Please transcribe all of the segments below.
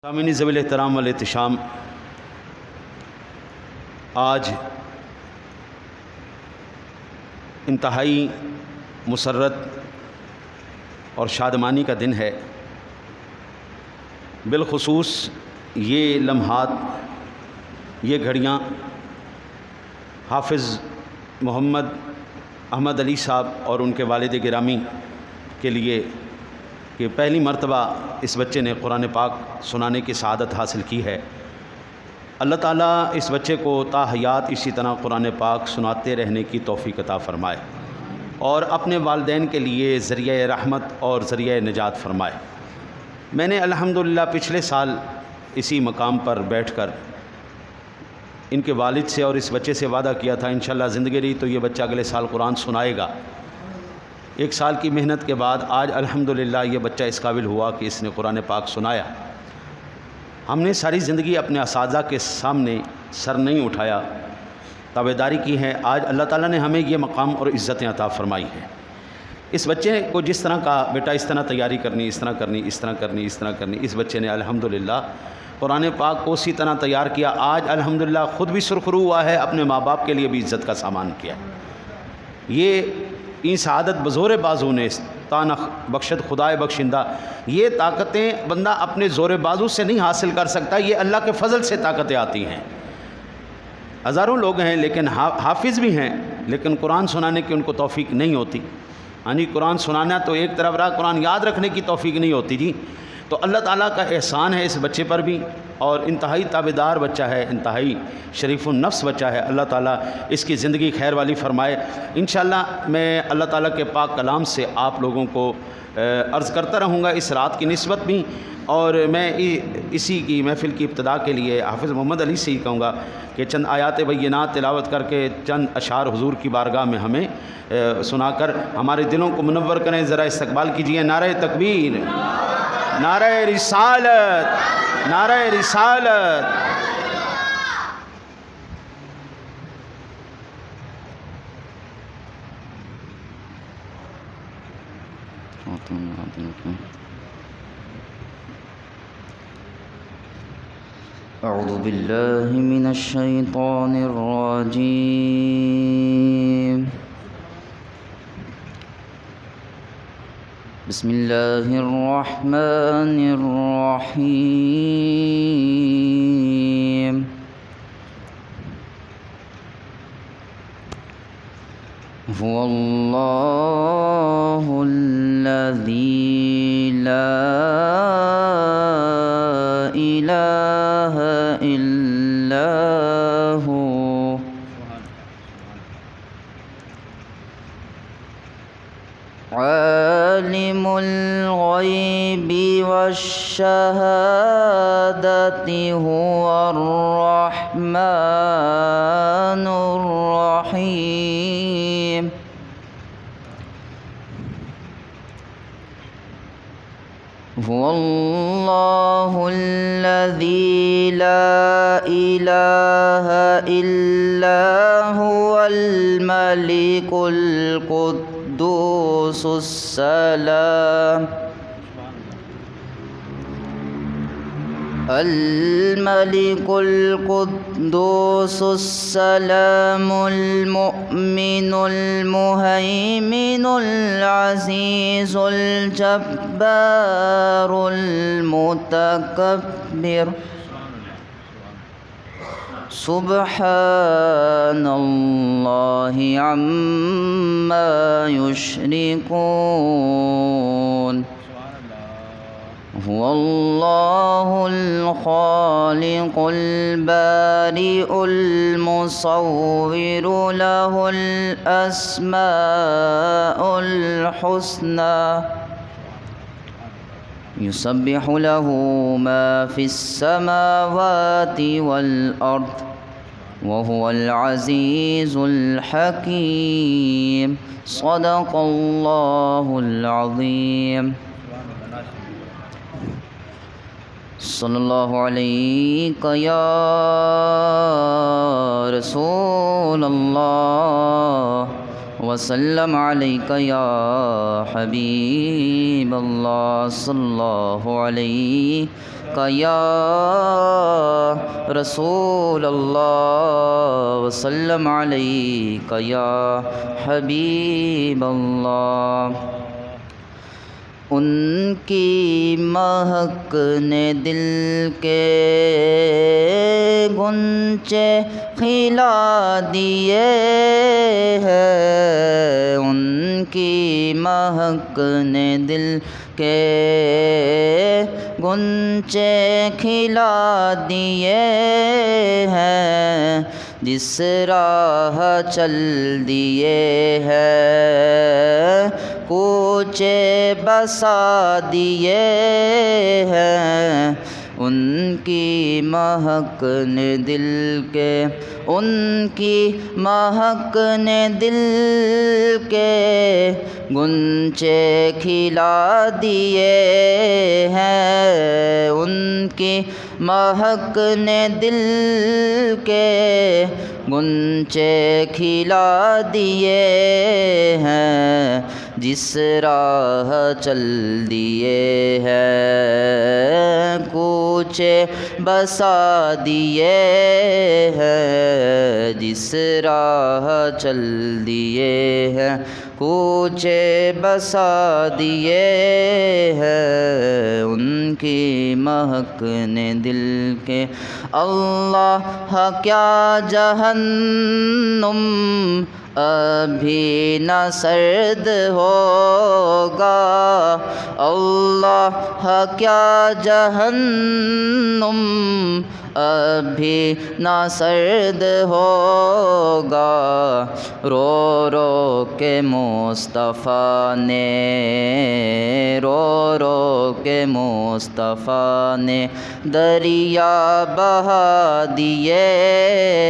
سامعین ذوی الاحترام والاحتشام، آج انتہائی مسرت اور شادمانی کا دن ہے۔ بالخصوص یہ لمحات، یہ گھڑیاں حافظ محمد احمد علی صاحب اور ان کے والد گرامی کے لیے کہ پہلی مرتبہ اس بچے نے قرآن پاک سنانے کی سعادت حاصل کی ہے۔ اللہ تعالیٰ اس بچے کو تا حیات اسی طرح قرآن پاک سناتے رہنے کی توفیق عطا فرمائے اور اپنے والدین کے لیے ذریعہ رحمت اور ذریعہ نجات فرمائے۔ میں نے الحمدللہ پچھلے سال اسی مقام پر بیٹھ کر ان کے والد سے اور اس بچے سے وعدہ کیا تھا انشاءاللہ زندگی رہی تو یہ بچہ اگلے سال قرآن سنائے گا۔ ایک سال کی محنت کے بعد آج الحمدللہ یہ بچہ اس قابل ہوا کہ اس نے قرآن پاک سنایا۔ ہم نے ساری زندگی اپنے اساتذہ کے سامنے سر نہیں اٹھایا، تابعداری کی ہے۔ آج اللہ تعالیٰ نے ہمیں یہ مقام اور عزتیں عطا فرمائی ہیں۔ اس بچے کو جس طرح کا بیٹا اس طرح تیاری کرنی، اس طرح کرنی، اس طرح کرنی، اس طرح کرنی، اس بچے نے الحمدللہ قرآن پاک کو اسی طرح تیار کیا۔ آج الحمدللہ خود بھی سرخرو ہوا ہے، اپنے ماں باپ کے لیے بھی عزت کا سامان کیا۔ یہ این سعادت بزور بازو نے تانخ بخشت خدائے بخشندہ، یہ طاقتیں بندہ اپنے زور بازو سے نہیں حاصل کر سکتا، یہ اللہ کے فضل سے طاقتیں آتی ہیں۔ ہزاروں لوگ ہیں لیکن حافظ بھی ہیں لیکن قرآن سنانے کی ان کو توفیق نہیں ہوتی۔ ہاں جی، قرآن سنانا تو ایک طرف رہا، قرآن یاد رکھنے کی توفیق نہیں ہوتی جی۔ تو اللہ تعالیٰ کا احسان ہے اس بچے پر بھی، اور انتہائی تابعدار بچہ ہے، انتہائی شریف النفس بچہ ہے۔ اللہ تعالیٰ اس کی زندگی خیر والی فرمائے۔ انشاءاللہ میں اللہ تعالیٰ کے پاک کلام سے آپ لوگوں کو عرض کرتا رہوں گا اس رات کی نسبت بھی، اور میں اسی کی محفل کی ابتدا کے لیے حافظ محمد علی سے ہی کہوں گا کہ چند آیات بینات تلاوت کر کے چند اشعار حضور کی بارگاہ میں ہمیں سنا کر ہمارے دلوں کو منور کریں۔ ذرا استقبال کیجئے، نعرہ تکبیر، نعرہ رسالت، نعرہ رسالت۔ اعوذ باللہ من الشیطان الرجیم، بسم اللہ الرحمن الرحیم۔ هو اللہ الذی لا الہ الا هو عالم الغیب والشہادۃ هو الرحمن الرحیم۔ هو اللہ الذی لا الہ الا هو الملک القدوس السلام، الملك القدوس السلام المؤمن المهيمن العزيز الجبار المتكبر، سبحان الله عما يشركون۔ هو الله الخالق البارئ المصور، له الأسماء الحسنى، يسبح له ما في السماوات والأرض، وهو العزيز الحكيم۔ صدق الله العظيم۔ صلی اللہ علیہ یا رسول اللہ وسلم علیک یا حبیب اللہ، صلی اللہ علیہ یا رسول اللہ وسلم علیک یا حبیب اللہ۔ ان کی مہک نے دل کے غنچے کھلا دیے ہیں، ان کی مہک نے دل کے غنچے کھلا دیے ہیں، جس راہ چل دیے ہیں کوچے بسا دیے ہیں، ان کی مہک نے دل کے، ان کی مہک نے دل کے غنچے کھلا دیے ہیں، ان کی مہک نے دل کے غنچے کھلا دیے ہیں، جس راہ چل دیے ہیں کوچے بسا دیے ہیں، جس راہ چل دیے ہیں کوچے بسا دیے ہیں، ان کی مہک نے دل کے۔ اللہ کیا جہنم ابھی نہ سرد ہوگا، اللہ کیا جہنم ابھی نہ سرد ہوگا، رو رو کے مصطفیٰ نے، رو رو کے مصطفیٰ نے دریا بہا دیے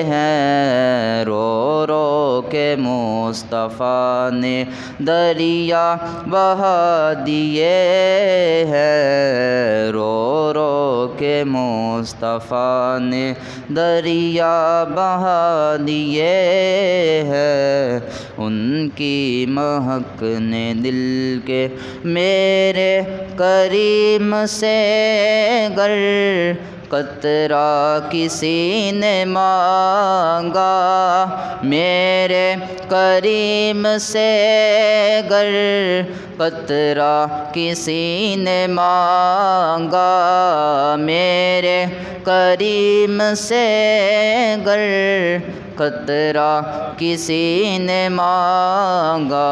ہیں، رو رو کے مصطفیٰ نے دریا بہا دیے ہیں، رو رو کے مصطفیٰ نے دریا بہا دیے ہیں، ان کی مہک نے دل کے۔ میرے کریم سے گر قطرہ کسی نے مانگا، میرے کریم سے گر قطرہ کسی نے مانگا، میرے کریم سے گر قطرہ کسی نے مانگا،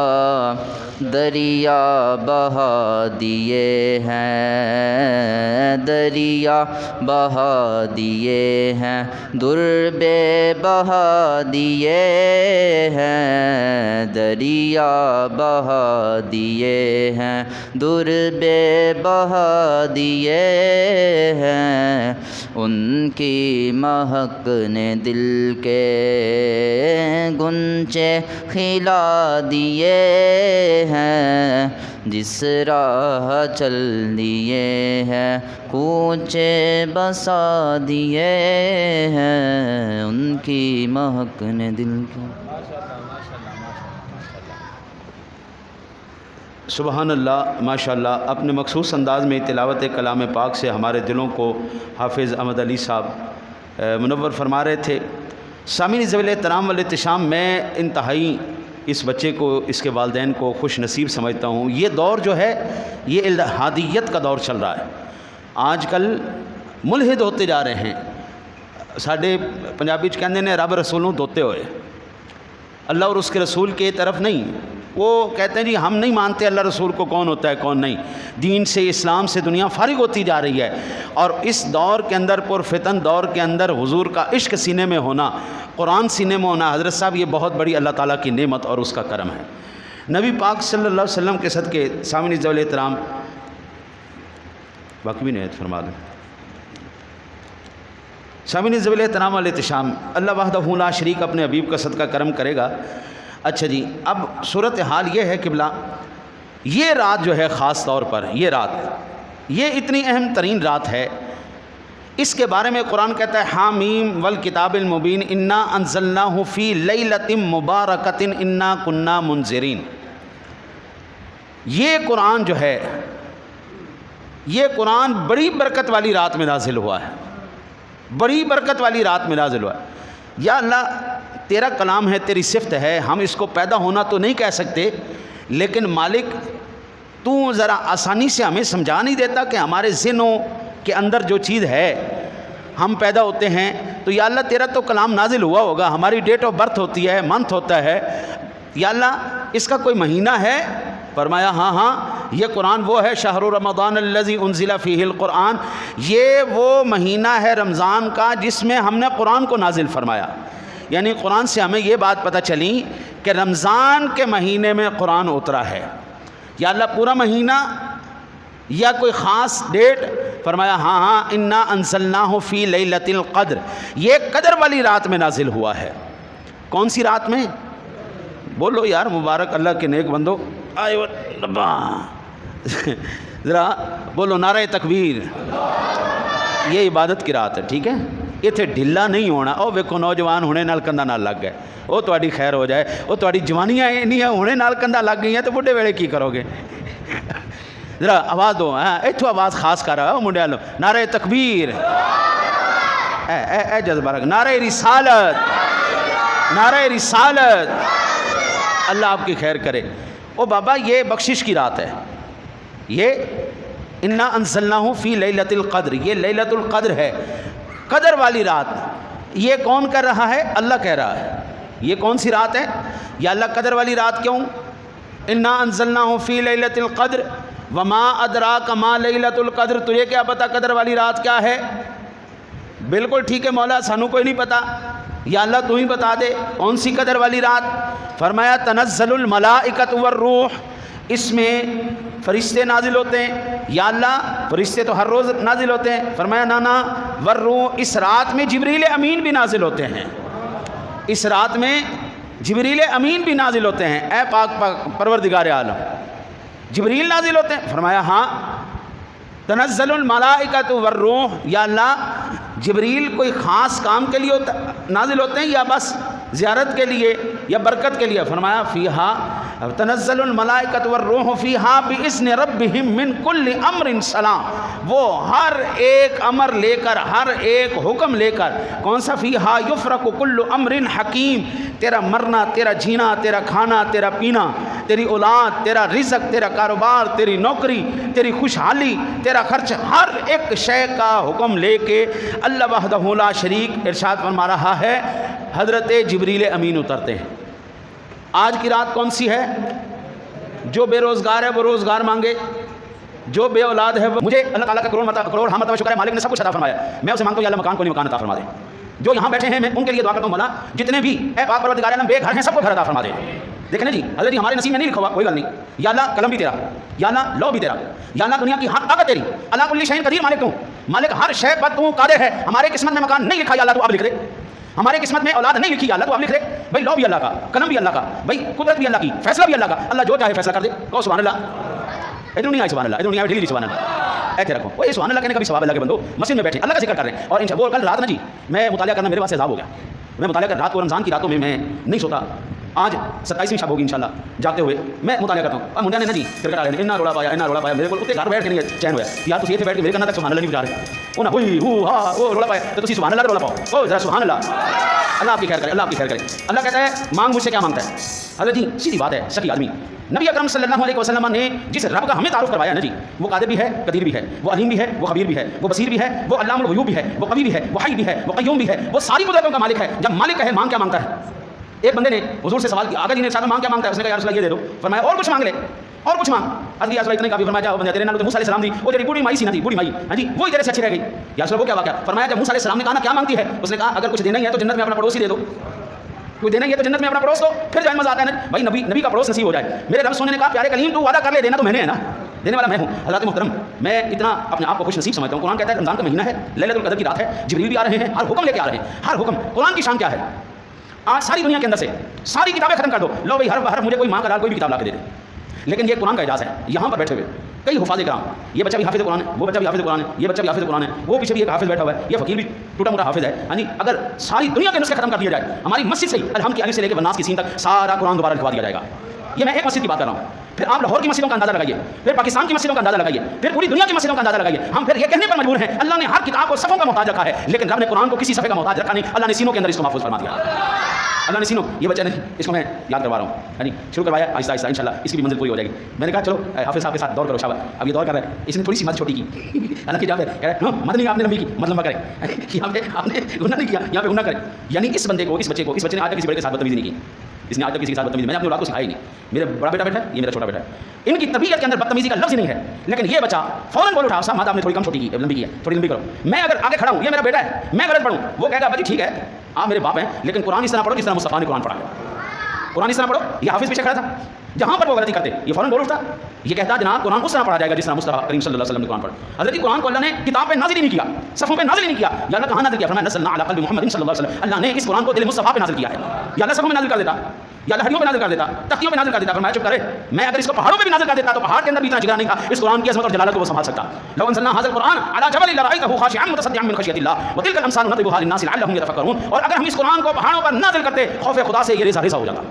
دریا بہا دیے ہیں، دریا بہا دیے ہیں، درب بہا دیے ہیں، دریا بہا دیے ہیں، درب بہا دیے ہیں، ان کی مہک نے دل کے غنچے کھلا دیے ہیں، جس راہ چل دیے ہیں کوچے بسا دیے ہیں، ان کی مہک نے دل کے۔ سبحان اللہ، ماشاء اللہ۔ اپنے مخصوص انداز میں تلاوت کلام پاک سے ہمارے دلوں کو حافظ احمد علی صاحب منور فرما رہے تھے۔ سامعین ذوی الاحترام والاحتشام، میں انتہائی اس بچے کو، اس کے والدین کو خوش نصیب سمجھتا ہوں۔ یہ دور جو ہے یہ الحادیت کا دور چل رہا ہے۔ آج کل ملحد ہوتے جا رہے ہیں، ساڈے پنجابی چ کہندے نے رب رسولوں دھوتے ہوئے، اللہ اور اس کے رسول کے طرف نہیں۔ وہ کہتے ہیں جی ہم نہیں مانتے اللہ رسول کو، کون ہوتا ہے کون نہیں۔ دین سے، اسلام سے دنیا فارغ ہوتی جا رہی ہے، اور اس دور کے اندر، پرفتن دور کے اندر، حضور کا عشق سینے میں ہونا، قرآن سینے میں ہونا، حضرت صاحب یہ بہت بڑی اللہ تعالیٰ کی نعمت اور اس کا کرم ہے۔ نبی پاک صلی اللہ علیہ وسلم کے صدقے سامعین ذوی الاحترام، باقی بھی نہایت فرما دیں۔ سامعین ذوی الاحترام والاحتشام، اللہ وحدہ لا شریک اپنے حبیب کا صدقہ کرم کرے گا۔ اچھا جی، اب صورتحال یہ ہے قبلہ، یہ رات جو ہے خاص طور پر، یہ رات، یہ اتنی اہم ترین رات ہے، اس کے بارے میں قرآن کہتا ہے حامیم والکتاب المبین انا انزلناہ فی لیلۃ مبارکۃ انا کنا منذرین۔ یہ قرآن جو ہے یہ قرآن بڑی برکت والی رات میں نازل ہوا ہے، بڑی برکت والی رات میں نازل ہوا ہے۔ یا اللہ تیرا کلام ہے، تیری صفت ہے، ہم اس کو پیدا ہونا تو نہیں کہہ سکتے، لیکن مالک تو ذرا آسانی سے ہمیں سمجھا نہیں دیتا کہ ہمارے ذہنوں کے اندر جو چیز ہے ہم پیدا ہوتے ہیں، تو یا اللہ تیرا تو کلام نازل ہوا ہوگا، ہماری ڈیٹ آف برتھ ہوتی ہے، منتھ ہوتا ہے، یا اللہ اس کا کوئی مہینہ ہے؟ فرمایا ہاں ہاں یہ قرآن وہ ہے، شہر رمضان الذی انزل فیہ القرآن، یہ وہ مہینہ ہے رمضان کا جس میں ہم نے قرآن کو نازل فرمایا۔ یعنی قرآن سے ہمیں یہ بات پتہ چلی کہ رمضان کے مہینے میں قرآن اترا ہے۔ یا اللہ پورا مہینہ یا کوئی خاص ڈیٹ؟ فرمایا ہاں ہاں انا انزلناہ فی لیلۃ القدر، یہ قدر والی رات میں نازل ہوا ہے۔ کون سی رات میں؟ بولو یار مبارک اللہ کے نیک بندو، آئے ربا ذرا بولو نعرہ تکبیر۔ یہ عبادت کی رات ہے، ٹھیک ہے، اتنے ڈھلا نہیں ہونا۔ او ویکھو نوجوان ہونے نال کندھا نال لگ گئے، وہ تہاڈی خیر ہو جائے، وہ تہاڈی جوانیاں نہیں ہونے نال کندھا لگ گئی ہیں تو بڈھے ویلے کی کرو گے؟ ذرا آواز دو، ہاں ایتھوں آواز خاص کر رہا منڈے والو، نعرہ تکبیر، اے جذبہ رکھ، نعرہ رسالت، نعرہ رسالت، اللہ آپ کی خیر کرے۔ او بابا یہ بخشش کی رات ہے، یہ انا انزلناہ فی لیلۃ القدر، یہ لیلۃ القدر ہے، قدر والی رات۔ یہ کون کر رہا ہے؟ اللہ کہہ رہا ہے۔ یہ کون سی رات ہے؟ یا اللہ قدر والی رات کیوں؟ انا انزلناہ فی لیلۃ القدر وما ادراک ما لیلۃ القدر، تجھے کیا پتہ قدر والی رات کیا ہے؟ بالکل ٹھیک ہے مولا، سانو کوئی نہیں پتہ، یا اللہ تو ہی بتا دے کون سی قدر والی رات؟ فرمایا تنزل الملائکۃ والروح، اس میں فرشتے نازل ہوتے ہیں۔ یا اللہ فرشتے تو ہر روز نازل ہوتے ہیں، فرمایا نا والروح، اس رات میں جبریل امین بھی نازل ہوتے ہیں، اس رات میں جبریل امین بھی نازل ہوتے ہیں۔ اے پاک پروردگار عالم، جبریل نازل ہوتے ہیں؟ فرمایا ہاں تنزل الملائکۃ والروح، یا اللہ جبریل کوئی خاص کام کے لیے نازل ہوتے ہیں یا بس زیارت کے لیے یا برکت کے لیے؟ فرمایا فیہا تنزل الملائکۃ والروح فیہا باذن ربہم من کل امر سلام، وہ ہر ایک امر لے کر، ہر ایک حکم لے کر۔ کون سا؟ فیہا یفرق کل امر حکیم، تیرا مرنا، تیرا جینا، تیرا کھانا، تیرا پینا، تیری اولاد، تیرا رزق، تیرا کاروبار، تیری نوکری، تیری خوشحالی، تیرا خرچ، ہر ایک شے کا حکم لے کے اللہ وحدہ لا شریک ارشاد فرما رہا ہے حضرت جبریل امین اترتے ہیں۔ آج کی رات کون سی ہے؟ جو بے روزگار ہے وہ روزگار مانگے، جو بے اولاد ہے وہ، مجھے اللہ تعالیٰ کا کروڑ ہاں مرتبہ شکر ہے، مالک نے سب کچھ عطا فرمایا، میں اسے مانگتا ہوں یا اللہ مکان کو نہیں مکان عطا فرما دے۔ جو یہاں بیٹھے ہیں میں ان کے لیے دعا کرتا ہوں مولا جتنے بھی اے پاک پروردگار عالم بے گھر ہیں سب کو گھر عطا فرما دے۔ دیکھیں نا جی حضرت جی ہمارے نصیب میں نہیں لکھا ہوا، کوئی گل نہیں، یا اللہ قلم بھی تیرا، یا اللہ لو بھی تیرا، یا اللہ دنیا کی ہر طاقت تیری، اللہ کل شیء قدیر، مالک تو، مالک ہر شے پر تو قادر ہے۔ ہمارے قسمت میں مکان نہیں لکھا، یا اللہ تو اب لکھ دے۔ ہمارے قسمت میں اولاد نہیں لکھی، یا اللہ تو اب لکھ دے۔ بھائی لو بھی اللہ کا، قلم بھی اللہ کا، بھائی قدرت بھی اللہ کی، فیصلہ بھی اللہ کا، اللہ جو چاہے فیصلہ کر دے۔ کہو سبحان اللہ۔ ادھر نہیں آئے سبحان اللہ، ادھر نہیں آئے ڈھیلی سبحان اللہ، ایسے رکھو۔ وہ سبحان اللہ کہنے کا بھی ثواب اللہ کے بندو، مسجد میں بیٹھے اللہ کا ذکر کر رہے ہیں۔ اور وہ کل رات نا جی میں مطالعہ کرنا میرے واسطے عذاب ہو گیا، میں مطالعہ کر رات کو رمضان کی راتوں میں نہیں سوتا، آج 27ویں شب ہوگی انشاءاللہ جاگتے ہوئے میں مطالعہ کرتا ہوں۔ اور منڈیا نے نا جی کرکٹ آ رہے ہیں، اتنا روڑا پایا میرے کو اتنے گھر بیٹھ کے نہیں چین ہوا یار، تھی اتنے بیٹھ کے میرے کرنا تک سبحان اللہ نہیں بجا رہے، وہ نا ہوئی ہو ہاں وہ روڑا پایا تو تھی سبحان اللہ روڑا پاؤ، او ذرا سبحان اللہ، اللہ آپ کی خیر کرے، اللہ آپ کی خیر کرے۔ اللہ کہتا ہے مانگ مجھ سے کیا مانگتا ہے؟ حضرت جی سیدھی بات ہے، سچی آدمی نبی اکرم صلی اللہ علیہ وسلم نے جس رب کا ہمیں تعارف کروایا نا جی، وہ قادر بھی ہے، قدیر بھی ہے، وہ علیم بھی ہے، وہ خبیر بھی ہے، وہ بصیر بھی ہے، وہ علام الغیوب بھی ہے، وہ قوی بھی ہے، وہ حی بھی ہے، وہ قیوم بھی ہے، وہ ساری قدرتوں کا مالک ہے۔ جب مالک کہے مانگ کیا مانگتا ہے؟ ایک بندے نے حضور سے سوال کیا، آقا جی نے ارشاد مانگ کیا مانگتا ہے؟ اس نے کہا یا رسول اللہ یہ دے دو۔ فرمایا اور کچھ مانگ لے، اور کچھ مانگ۔ حضرت یا رسول اللہ اتنے کافی، فرمایا جاؤ بندے تیرے نال تو موسیٰ علیہ السلام دی وہ تیری بوڑھی مائی سی نہ تھی، بوڑھی مائی ہاں جی وہی تیرے سے اچھی رہ گئی۔ یا رسول اللہ وہ کیا واقعہ؟ فرمایا جب موسیٰ علیہ السلام نے کہا نا کیا مانگتی ہے، اس نے کہا اگر کچھ دینا ہی ہے تو جنت میں اپنا پڑوسی دے دو، کوئی دینا ہی ہے تو جنت میں اپنا پڑوس دو، پھر جائے مزہ آتا ہے نا بھائی نبی کا پڑوس نصیب ہو جائے۔ میرے رب سونے نے کہا پیارے کلیم تو وعدہ کر لے، دینا تو میں نے ہے نا، دینے والا میں ہوں۔ حضرات محترم میں اتنا اپنے آپ کو خوش نصیب سمجھتا ہوں، قرآن کہتا ہے رمضان کا مہینہ ہے، لیلۃ القدر کی رات ہے، جبریل بھی آ رہے ہیں، ہر حکم لے کے آ رہے ہیں، ہر حکم۔ قرآن کی شان کیا ہے؟ آج ساری دنیا کے اندر سے ساری کتابیں ختم کر دو، لو بھائی ہر مجھے کوئی ماں کا لال کوئی بھی کتاب لا کے دے دے، لیکن یہ قرآن کا اعجاز ہے۔ یہاں پر بیٹھے ہوئے کئی حفاظ کرام، یہ بچہ بھی حافظ قرآن ہے، وہ بچہ بھی حافظ قرآن ہے، یہ بچہ بھی حافظ قرآن ہے، وہ پیچھے بھی ایک حافظ بیٹھا ہوا ہے، یہ فقیر بھی ٹوٹا موٹا حافظ ہے۔ یعنی اگر ساری دنیا کے نسخے ختم کر دیا جائے، ہماری مسجد سے الحمد کی الف سے لے کے والناس کی سین تک سارا قرآن دوبارہ لکھوا دیا جائے گا۔ یہ میں ایک مسجد کی بات کر رہا ہوں، پھر آپ لاہور کی مسجدوں کا اندازہ لگائیے، پھر پاکستان کی مسجدوں کا اندازہ لگائیے، پھر پوری دنیا کی مسجدوں کا اندازہ لگائیے. ہم پھر یہ کہنے پر مجبور ہیں اللہ نے ہر کتاب کو صفوں کا محتاج رکھا ہے، لیکن رب نے قرآن کو کسی صفحے کا محتاج رکھا نہیں. اللہ نے سینوں کے اندر اس کو محفوظ فرما دیا. اللہ نے سینوں، یہ بچہ نہیں، اس کو میں یاد کروا رہا ہوں، یعنی شروع کروایا آہستہ آہستہ انشاءاللہ اس کی بھی منزل پوری ہو جائے گی. میں نے کہا چلو حافظ صاحب کے ساتھ دور کرو شاباش. اب یہ دور کر رہا ہے، اس نے تھوڑی سی مت چھوٹی کی، حالانکہ جہاں پہ کہہ رہا ہے مت نہیں آپ نے لمبی کی مت لمبا کرے، یہاں پہ آپ نے گناہ نہیں کیا، یہاں پہ گناہ کرے. یعنی اس بندے کو، اس بچے نے آج تک کسی بڑے کے ساتھ بدتمیزی نہیں کی. اس نے آج تک کسی کے ساتھ بدتمیزی، میں نے اپنے اولاد کو سکھائی نہیں. میرا بڑا بیٹا بیٹھا ہے، یہ میرا چھوٹا بیٹا ہے، ان کی طبیعت کے اندر بدتمیزی کا لفظ نہیں ہے. لیکن یہ بچہ فوراً بول اٹھا صاحب ماتا آپ نے تھوڑی کم چھوٹی کی، لمبی کی ہے، تھوڑی لمبی کرو. میں اگر آگے کھڑا ہوں، یہ میرا بیٹا ہے، میں غلط پڑھوں، وہ کہے گا ابا جی ٹھیک ہے آپ میرے باپ ہیں، لیکن قرآن اس طرح پڑھو جس طرح مصطفیٰ نے قرآن پڑھا ہے. قرآن اس طرح پڑھو. یہ حافظ پیچھے کھڑا تھا، جہاں پر وہ غلطی کرتے یہ فوراً بول اٹھتا، یہ کہتا جناب قرآن اس طرح پڑھا جائے گا جس طرح مصطفیٰ کریم صلی اللہ علیہ وسلم نے قرآن پڑھا. حضرت قرآن کو اللہ نے کتاب پہ نازل ہی نہیں کیا، صفوں پہ نازل ہی نہیں کیا. یا اللہ کہاں نازل کیا؟ فرمایا نزلنا علی قلب محمد صلی اللہ علیہ وسلم. اللہ نے اس قرآن کو دل مصطفیٰ پہ نازل کیا ہے. یا اللہ صفوں میں نازل کر دیتا، یا اللہ ہڈیوں پہ نازل کر دیتا، تختیوں پہ نازل کر دیتا. فرمایا چپ کرے، میں اگر اس کو پہاڑوں پہ بھی نازل کر دیتا تو پہاڑ کے اندر بھی اتنا جگرا نہیں تھا اس قرآن کی عظمت اور جلالت کو وہ سنبھال سکتا. لو انزلنا هذا القرآن على جبل لرأيته خاشعا متصدعا من خشية الله وتلك الأمثال نضربها للناس لعلهم يتفكرون. اور اگر ہم اس قرآن کو پہاڑوں پر نازل کرتے خوف خدا سے یہ ریزہ ریزہ ہو جاتا.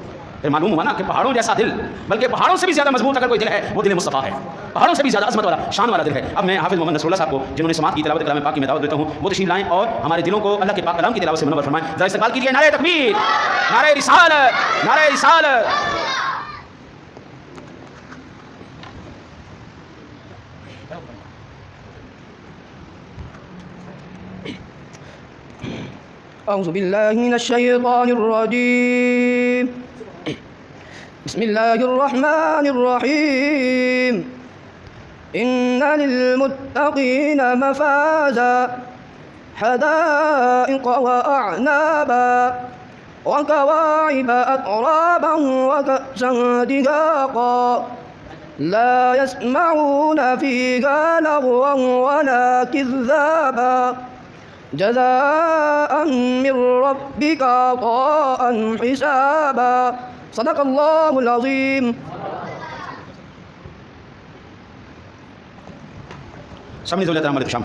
پھر معلوم ہوا نا کہ پہاڑوں جیسا دل، بلکہ پہاڑوں سے بھی زیادہ مضبوط اگر کوئی دل ہے وہ دل مصطفیٰ ہے، پہاڑوں سے بھی زیادہ عظمت والا شان والا دل ہے. اب میں حافظ محمد نصر اللہ صاحب کو جنہوں نے سماعت کی تلاوت کلام پاک کی میں دعوت دیتا ہوں، وہ تشریف لائیں اور ہمارے دلوں کو اللہ کے پاک کلام کی تلاوت سے منور فرمائیں. ذرا استقبال کیجیے. نعرہ تکبیر، نعرہ رسالت، نعرہ رسالت. أعوذ بالله من الشيطان الرجيم. بسم الله الرحمن الرحيم. إن للمتقين مفازا حدائق وأعنابا وكواعب أترابا وكأسا دهاقا لا يسمعون فيها لغوا ولا كذابا جزاء من ربك عطاء حسابا. صدق اللہ العظیم. سامنے زوجات ہمارے شام.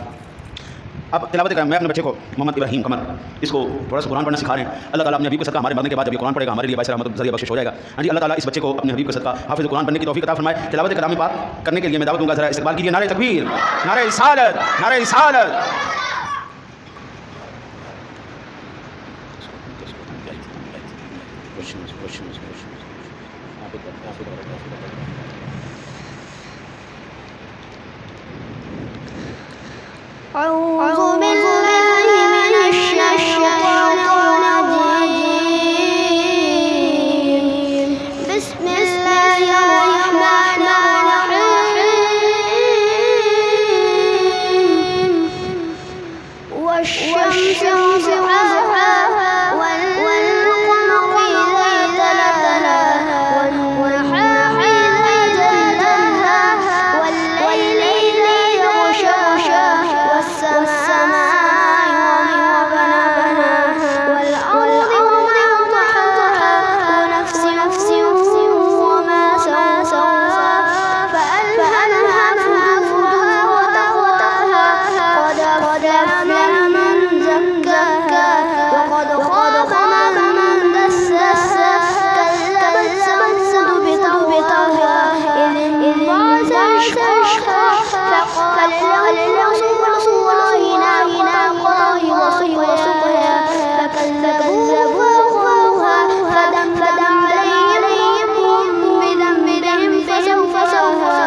اب تلاوت کریں. میں اپنے بچے کو محمد ابراہیم قمر اس کو تھوڑا سا قرآن پڑھنا سکھا رہے ہیں. اللہ تعالیٰ اپنے حبیب کے صدقہ ہمارے مرنے کے بعد جب یہ قرآن پڑھے گا ہمارے لیے باعث رحمت ذریعہ بخشش ہو جائے گا. ہاں جی، اللہ تعالیٰ اس بچے کو اپنے حبیب کے صدقہ حافظ قرآن پڑھنے کی توفیق عطا فرمائے. تلاوت کلام پاک کرنے کے لیے میں دعوت دوں گا. ذرا استقبال کیجیے. نعرہ تکبیر، نعرہ رسالت، نعرہ رسالت. أعوذ بالله من الشيطان الرجيم. بسم الله الرحمن الرحيم. والشمس وضحاها والقمر إذا تلاها والنهار إذا جلاها والليل إذا يغشاها والسماء وما بناها والأرض وما طحاها ونفس وما سواها فألهمها فجورها وتقواها قد أفلح من زكاها وقد خاب من دساها كذبت ثمود بطغواها إذ انبعث أشقاها فقال لرسول الله وسقياها فكذبوها فدمدم عليهم بذنبهم فسواها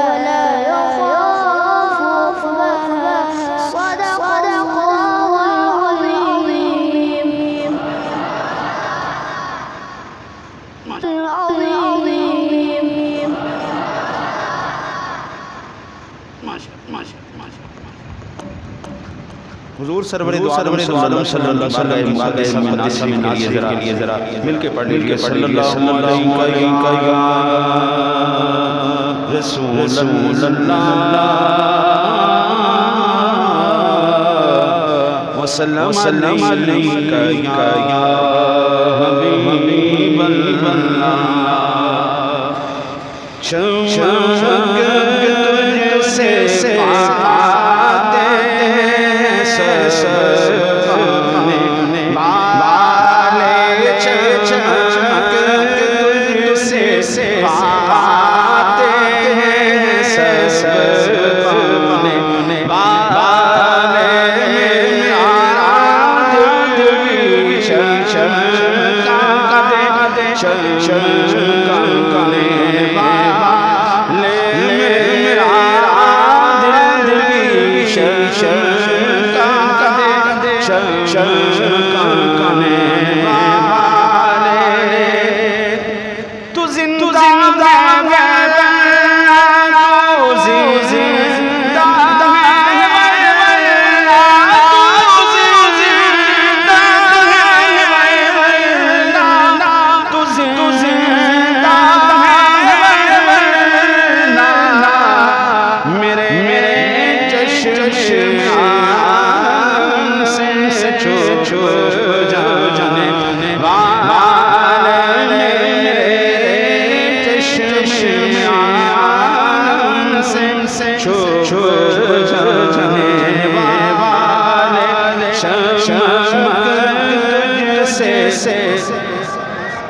ولا يخاف عقباها. صدق الله العظيم. العظيم. حضور سرور دو عالم صلی اللہ علیہ وسلم مقدس مقدس کے لیے ذرا مل کے پڑھ لیجیے. صلی اللہ علیہ رسول اللہ وسلم علیک یا حبیب اللہ. چمک تجھ سے والے چمک تجھ سے چمکانے والے تو زندہ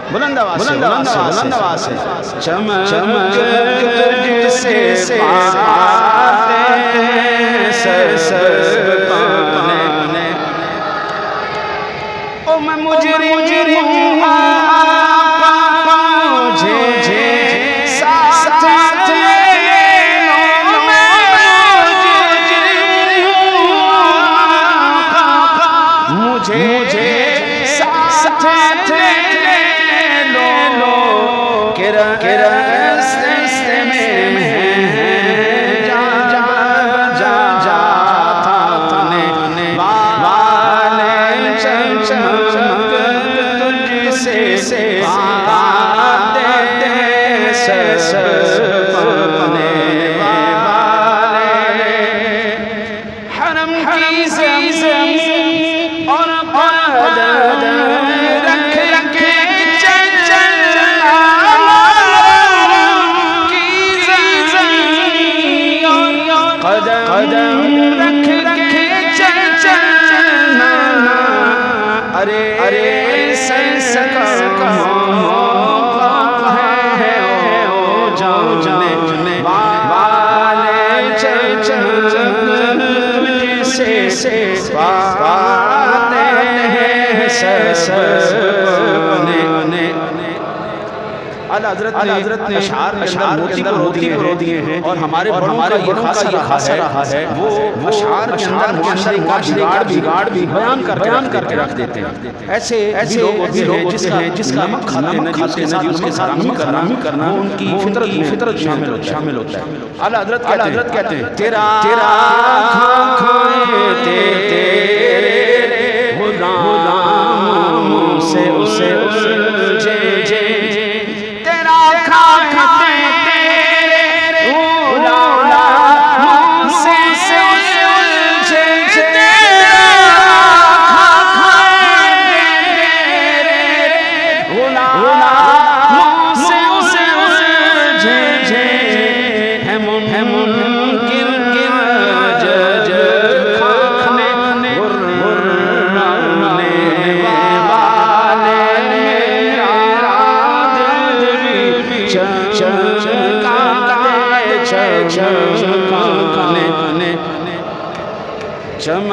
بلند آواز سے چمک سے پاتے سر پانے او میں مجرم مجھے ساتھ مجھے ساتھ راستے میں جانے والے چمک تجھ سے پاتے پانے والے حرم کی زمین اور قدم رکھ قدم رکھ کے چلنا ارے سکا موقع ہے او جانے والے چمک سے پاتے ہیں سپنے حضرت نے اشعار کے اندر موتی رو دیے ہیں اور ہمارے بڑوں کا یہ خاصہ رہا ہے وہ اشعار کے اندر معاشرے کا بگاڑ بھی بیان کر کے رکھ دیتے ہیں ایسے لوگ ہوتے ہیں جس کا نمک کھاتے ہیں اس کے ساتھ کرنا ان کی فطرت شامل ہوتا ہے اعلیٰ حضرت کہتے ہیں تیرا کھاتے تیرے غلاموں سے اسے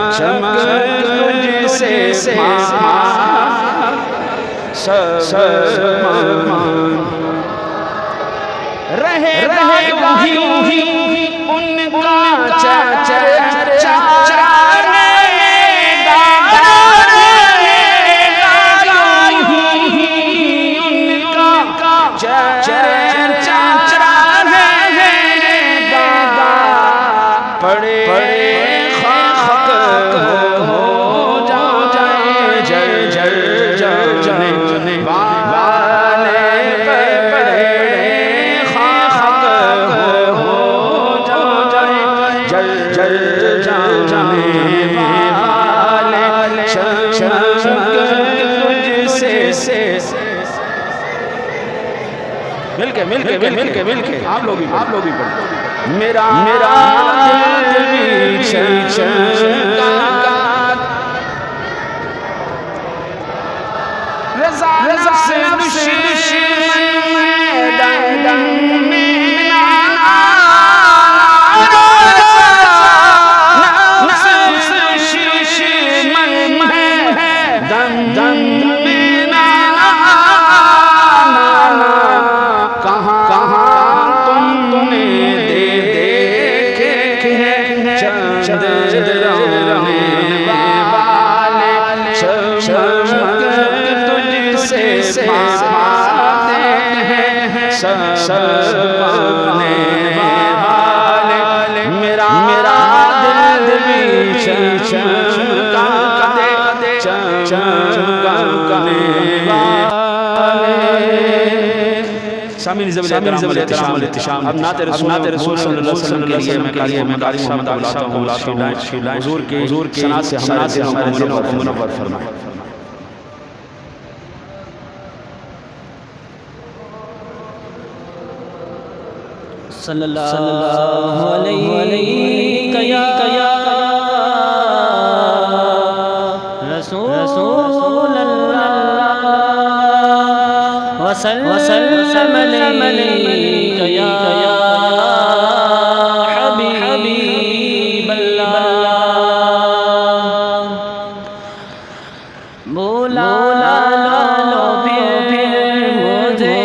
چمک سے رہے وہی ان کا چرچا مل کے آپ لوگ ہی پڑھیں میرا دل بھی چمکا رضا نفس دشمن چند چمکانے والے سامعین ذوی الاحترام اب نعت رسول صلی اللہ علیہ وسلم کے لیے میں قاری محمد عبد الصمد بلاتا ہوں حضور کے ثنا سے ہمارے دلوں کو منور فرمائے صلی اللہ علیہ یا رسول اللہ وسلم علیک یا حبیب اللہ بولا لو پھر مجھے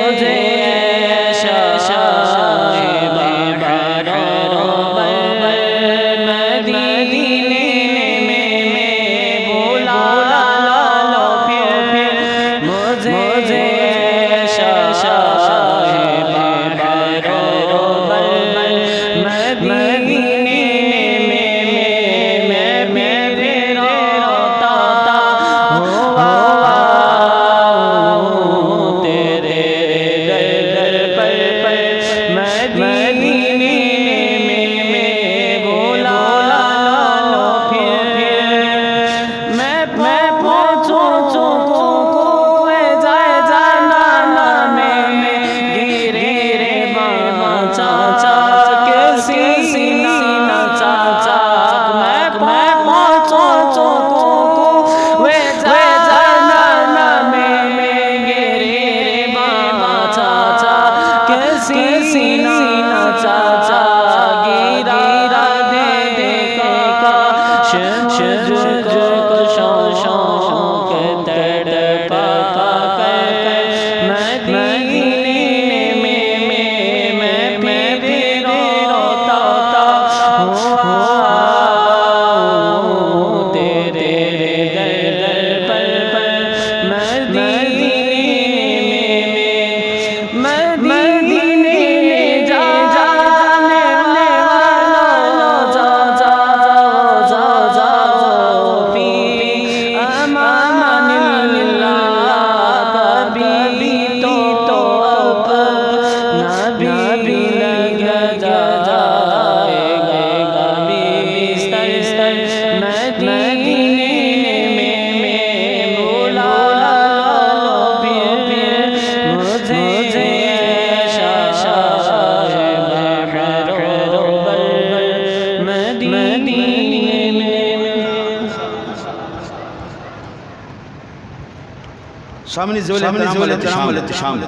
سامنے ذوی الاحترام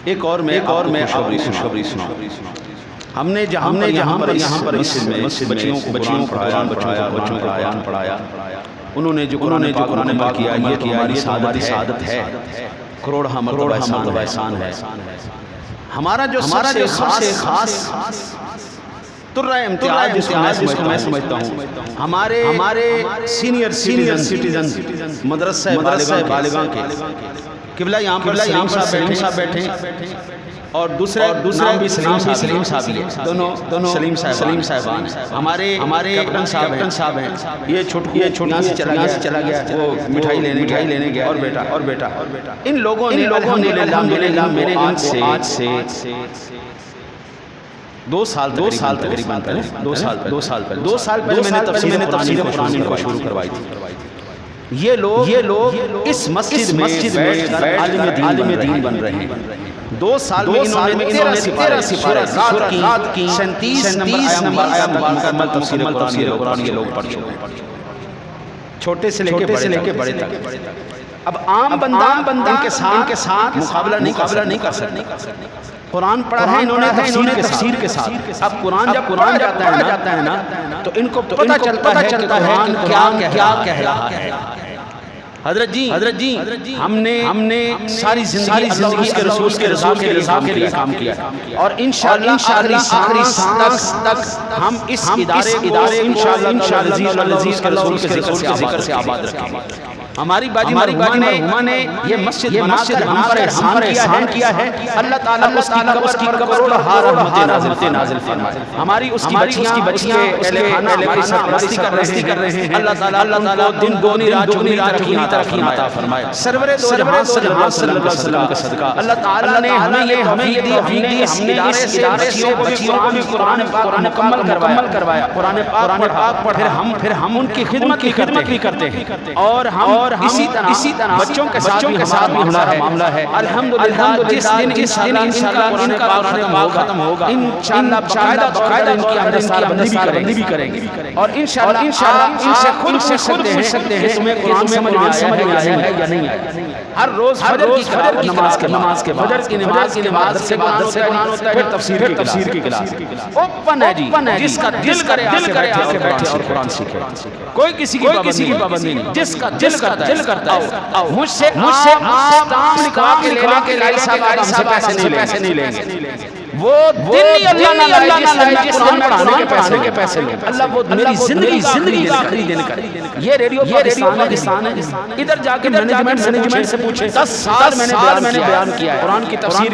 ایک اور میں آپ کو خوشخبری سناؤں. ہم نے جہاں پر مسجد میں بچیوں کو قرآن پڑھایا انہوں نے جو قرآن پاک کیا یہ ہماری سعادت ہے، کروڑہ مرتبہ احسان ہے. ہمارا جو خاص ترہ امتیاز جس کو میں سمجھتا ہوں، ہمارے سینئر سٹیزن مدرسہ بالغاں کے قبلہ یہاں پر سلیم صاحب بیٹھے اور دوسرے نام بھی سلیم صاحب ہی ہیں، دونوں سلیم صاحبان ہیں. ہمارے کیپٹن صاحب ہیں. یہ چھوٹو یہاں سے چلا گیا وہ مٹھائی لینے گیا اور بیٹا ان لوگوں نے الحمدللہ میرے آج سے 2 سال تقریباً پہلے 2 سال پہلے میں نے تفسیر قرآن کو شروع کروائی تھی. یہ لوگ اس مسجد میں عالم دین بن رہے ہیں. 2 سال میں انہوں نے 13 سپارے رات کی 37 نمبر آیا مکمل تفسیر قرآن یہ لوگ پڑھ چکے ہیں، چھوٹے سے لے کے بڑے تک. اب عام بندہ ان کے ساتھ مقابلہ نہیں کر سکتے. قرآن پڑھا ہے انہوں نے تفسیر کے ساتھ. اب قرآن جب جاتا ہے نا تو ان کو پتہ چلتا ہے کہ قرآن کیا کہہ رہا ہے. حضرت جی ہم نے ساری زندگی اللہ کے رسول کے رضا کے لیے کام کیا اور انشاءاللہ آخری سانس تک ہم اس ادارے کو انشاءاللہ عزیز کے رسول کے ذکر سے آباد رکھیں گے. ہماری باجی مرحومہ نے یہ مسجد بنا کر ہم پر احسان کیا ہے، اللہ تعالیٰ اس کی قبر پر رحمت نازل فرمائے۔ ہماری اس کی بچیاں اہل خانہ ہماری سرپرستی کر رہے ہیں، اللہ تعالیٰ کو دن دگنی رات چگنی ترقی عطا فرمائے۔ سرور دو جہاں صلی اللہ علیہ وسلم کا صدقہ اللہ تعالیٰ نے ہمیں یہ دی، اس ادارے سے بچیوں کو بھی قرآن مکمل کروایا، قرآن پاک پڑھا، پھر ہم ان کی خدمت بھی کرتے ہیں، اور اسی طرح بچوں کے ساتھ بھی معاملہ ہے۔ الحمدللہ جس دن انشاءاللہ قرآن پاک ختم ہوگا، انشاءاللہ باقاعدہ ان کی ہم بندی بھی کریں گے، اور انشاءاللہ ان سے خود پوچھ سکتے ہیں تمہیں قرآن سمجھ میں آیا ہے یا نہیں آیا۔ ہر روز فجر کی نماز کے بعد فجر کی نماز کے بعد سے قرآن ہوتا ہے، پھر تفسیر کی کلاس اوپن ہے جی، جس کا دل کرے آ کے بیٹھے اور قرآن سیکھے، کوئی کسی کی پابندی نہیں، جس کا دل کرتا ہے۔ مجھ سے آپ نام لکھوا کے لائی صاحب آپ ہم سے پیسے نہیں لیں گے، وہ دن ہی اللہ نہ لائے جس دن پڑھانے کے پیسے لیں، اللہ وہ میری زندگی کا آخری دن کرے۔ یہ ریڈیو پاکستان ہے، ادھر جا کے مینجمنٹ سے پوچھے، 10 سال میں نے بیان کیا ہے، قرآن کی تفسیر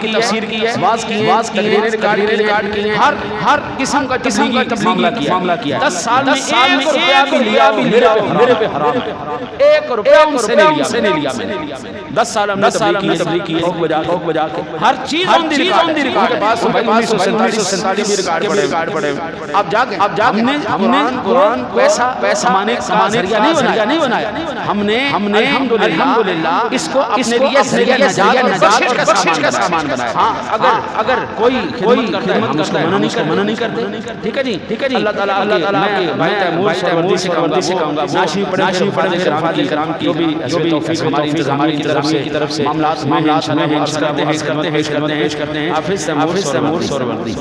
کی ہے، واز کی ہے، تقریریں ریکارڈ کی ہیں، ہر قسم کا معاملہ کیا ہے۔ 10 سال میں 1 روپیہ بھی لیا میرے پہ حرام ہے، 1 روپیہ ان سے نہیں لیا میں نے۔ 10 سال ہم نے تبلیغ کی ہے، ٹھوک بجا کے ہر چیز آن دی ریکارڈ ہے، 1947 ریکارڈ پڑے۔ اب جا کے ہم نے قرآن پیسہ کمانے کا ذریعہ نہیں بنایا، ہم نے الحمدللہ اس کو اپنے لیے ذریعہ نجات اور بخشش کا سامان بنایا۔ ہاں اگر کوئی خدمت کرتا ہے ہم اس کو منع نہیں کرتے، ٹھیک ہے جی، اللہ تعالیٰ میں تیمور سہروردی سے کہوں گا، ناشی پڑھے کرام کی جو بھی توفیق ہماری انتظامیہ کی طرف سے معاملات میں کرتے ہیں حافظ تیمور سہروردی۔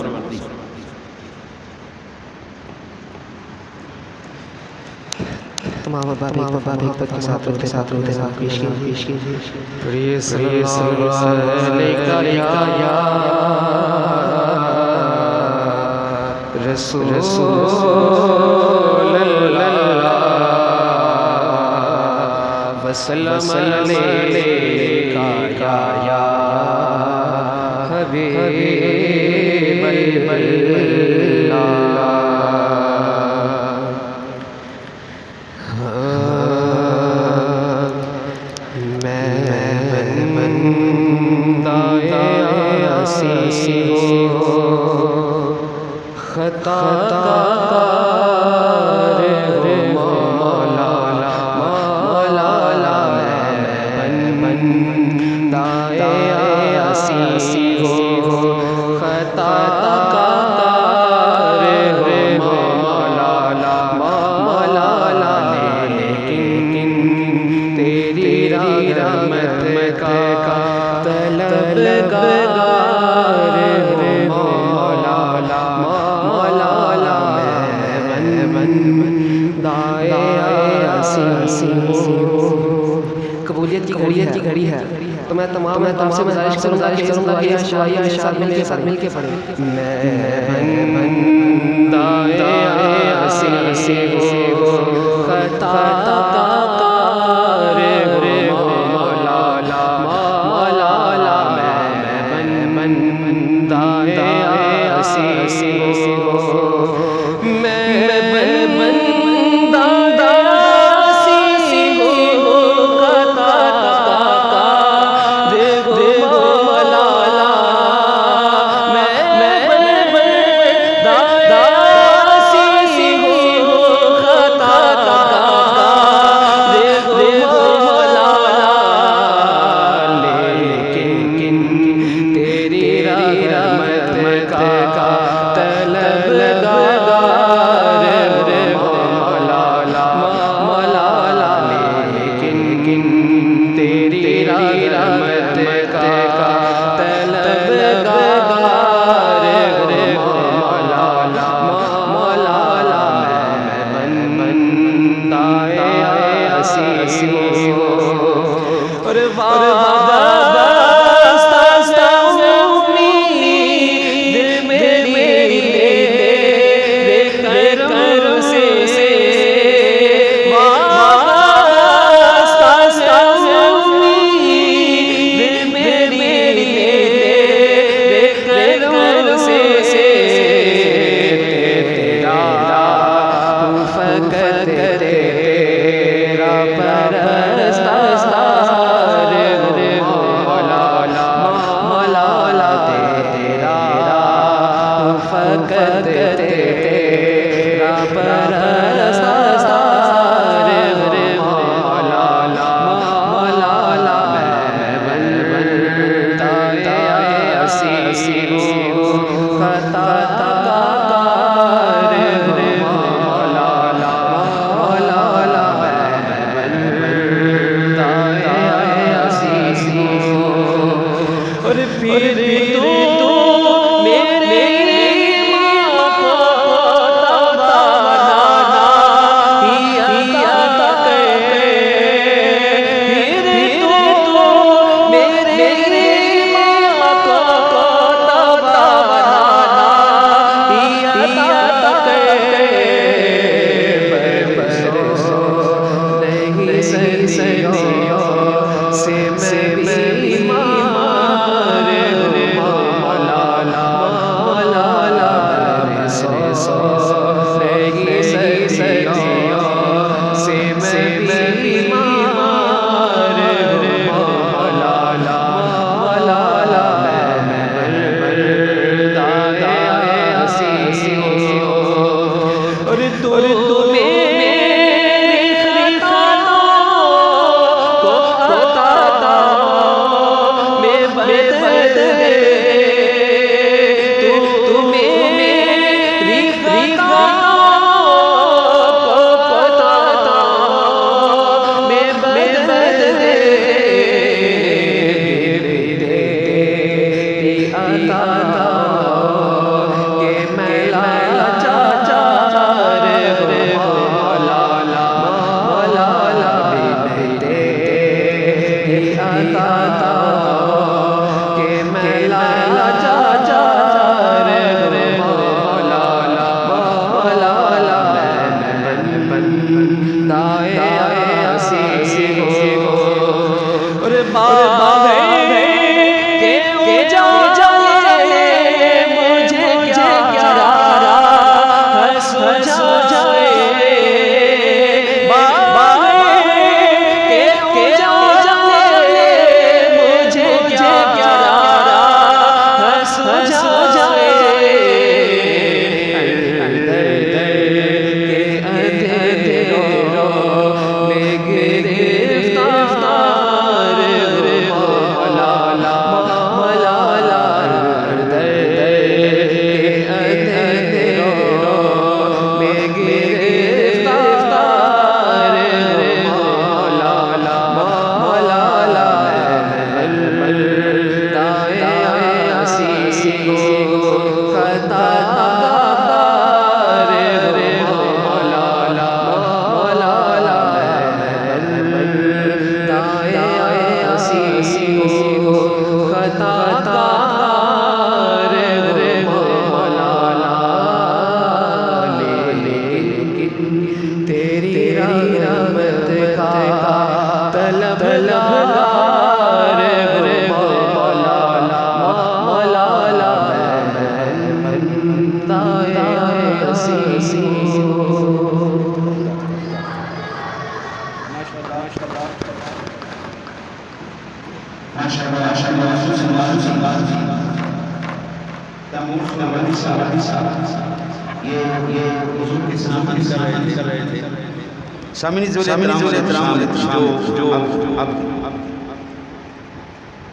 تمام باب ایک کے ساتھ پیش کیجیے۔ رسول اللہ وسلم علیکہ یا حبیب اللہ۔ قبولیت کی گھڑی ہے، تو میں تمام سے گزارش کروں گا کہ ساتھ مل کے پڑھیں۔ میں بندہ عاصی ہوں، خطا کار مولا میں بندہ عاصی ہوں، میں بندہ قربان کہ اجالے مجھے کیا ہنس جائے بابا کہ اجالے مجھے کیا ہنس جائے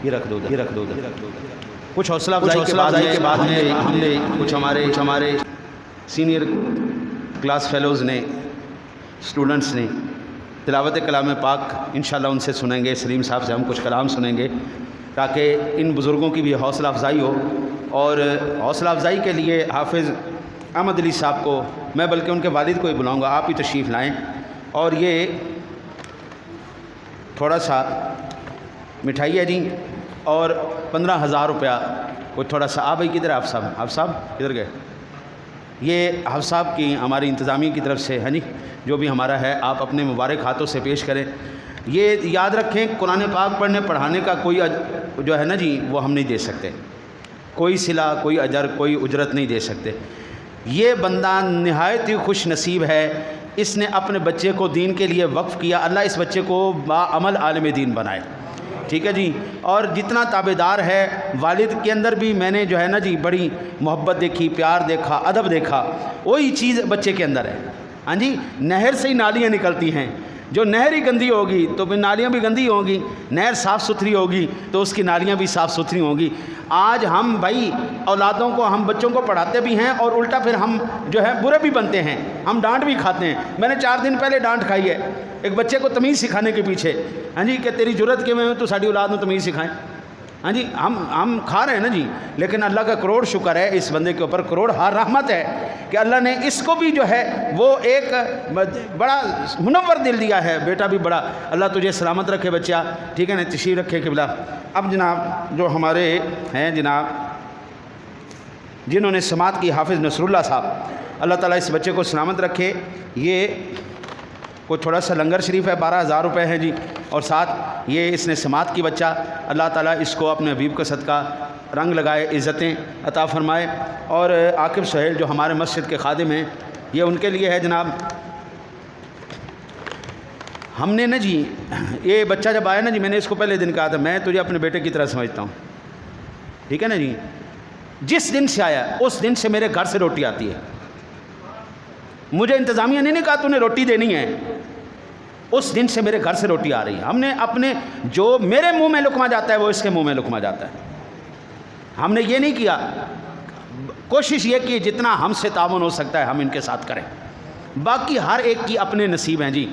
یہ رکھ دو کچھ حوصلہ افزائی کے بعد ہم نے کچھ ہمارے سینئر کلاس فیلوز نے اسٹوڈنٹس نے تلاوت کلام پاک انشاءاللہ ان سے سنیں گے. سلیم صاحب سے ہم کچھ کلام سنیں گے تاکہ ان بزرگوں کی بھی حوصلہ افزائی ہو. اور حوصلہ افزائی کے لیے حافظ احمد علی صاحب کو میں بلکہ ان کے والد کو ہی بلاؤں گا, آپ ہی تشریف لائیں. اور یہ تھوڑا سا مٹھائی ہے جی اور 15,000 روپیہ کوئی تھوڑا سا. آپ بھائی کدھر ہے آپ صاحب کدھر گئے؟ یہ حافظ صاحب کی ہماری انتظامیہ کی طرف سے ہے جی جو بھی ہمارا ہے آپ اپنے مبارک ہاتھوں سے پیش کریں. یہ یاد رکھیں قرآن پاک پڑھنے پڑھانے کا کوئی جو ہے نا جی وہ ہم نہیں دے سکتے, کوئی صلہ کوئی اجر کوئی اجرت نہیں دے سکتے. یہ بندہ نہایت ہی خوش نصیب ہے, اس نے اپنے بچے کو دین کے لیے وقف کیا. اللہ اس بچے کو باعمل عالم دین بنائے, ٹھیک ہے جی. اور جتنا تابعدار ہے والد کے اندر بھی میں نے جو ہے نا جی بڑی محبت دیکھی, پیار دیکھا, ادب دیکھا, وہی چیز بچے کے اندر ہے. ہاں جی, نہر سے ہی نالیاں نکلتی ہیں, جو نہر ہی گندی ہوگی تو پھر نالیاں بھی گندی ہوں گی, نہر صاف ستھری ہوگی تو اس کی نالیاں بھی صاف ستھری ہوں گی. آج ہم بھائی اولادوں کو ہم بچوں کو پڑھاتے بھی ہیں اور الٹا پھر ہم جو ہے برے بھی بنتے ہیں, ہم ڈانٹ بھی کھاتے ہیں. میں نے 4 دن پہلے ڈانٹ کھائی ہے ایک بچے کو تمیز سکھانے کے پیچھے, ہاں جی, کہ تیری جرت کے میں تو ساری اولاد میں تمیز سکھائیں. ہاں جی, ہم کھا رہے ہیں نا جی, لیکن اللہ کا کروڑ شکر ہے اس بندے کے اوپر, کروڑ ہار رحمت ہے کہ اللہ نے اس کو بھی جو ہے وہ ایک بڑا منور دل دیا ہے. بیٹا بھی بڑا, اللہ تجھے سلامت رکھے بچہ, ٹھیک ہے نا, تشریف رکھے قبلہ. اب جناب جو ہمارے ہیں جناب جنہوں نے سماعت کی, حافظ نصر اللہ صاحب, اللہ تعالیٰ اس بچے کو سلامت رکھے. یہ کوئی تھوڑا سا لنگر شریف ہے, 12,000 روپے ہیں جی, اور ساتھ یہ اس نے سماعت کی بچہ, اللہ تعالیٰ اس کو اپنے حبیب کا صدقہ رنگ لگائے, عزتیں عطا فرمائے. اور عاقب سہیل جو ہمارے مسجد کے خادم ہیں, یہ ان کے لیے ہے جناب. ہم نے نا جی یہ بچہ جب آیا نا جی, میں نے اس کو پہلے دن کہا تھا میں تجھے اپنے بیٹے کی طرح سمجھتا ہوں, ٹھیک ہے نا جی. جس دن سے آیا اس دن سے میرے گھر سے روٹی آتی ہے. مجھے انتظامیہ نے نہیں کہا تو نے روٹی دینی ہے, اس دن سے میرے گھر سے روٹی آ رہی ہے. ہم نے اپنے جو میرے منہ میں لقمہ جاتا ہے وہ اس کے منہ میں لقمہ جاتا ہے. ہم نے یہ نہیں کیا, کوشش یہ کی جتنا ہم سے تعاون ہو سکتا ہے ہم ان کے ساتھ کریں. باقی ہر ایک کی اپنے نصیب ہیں جی.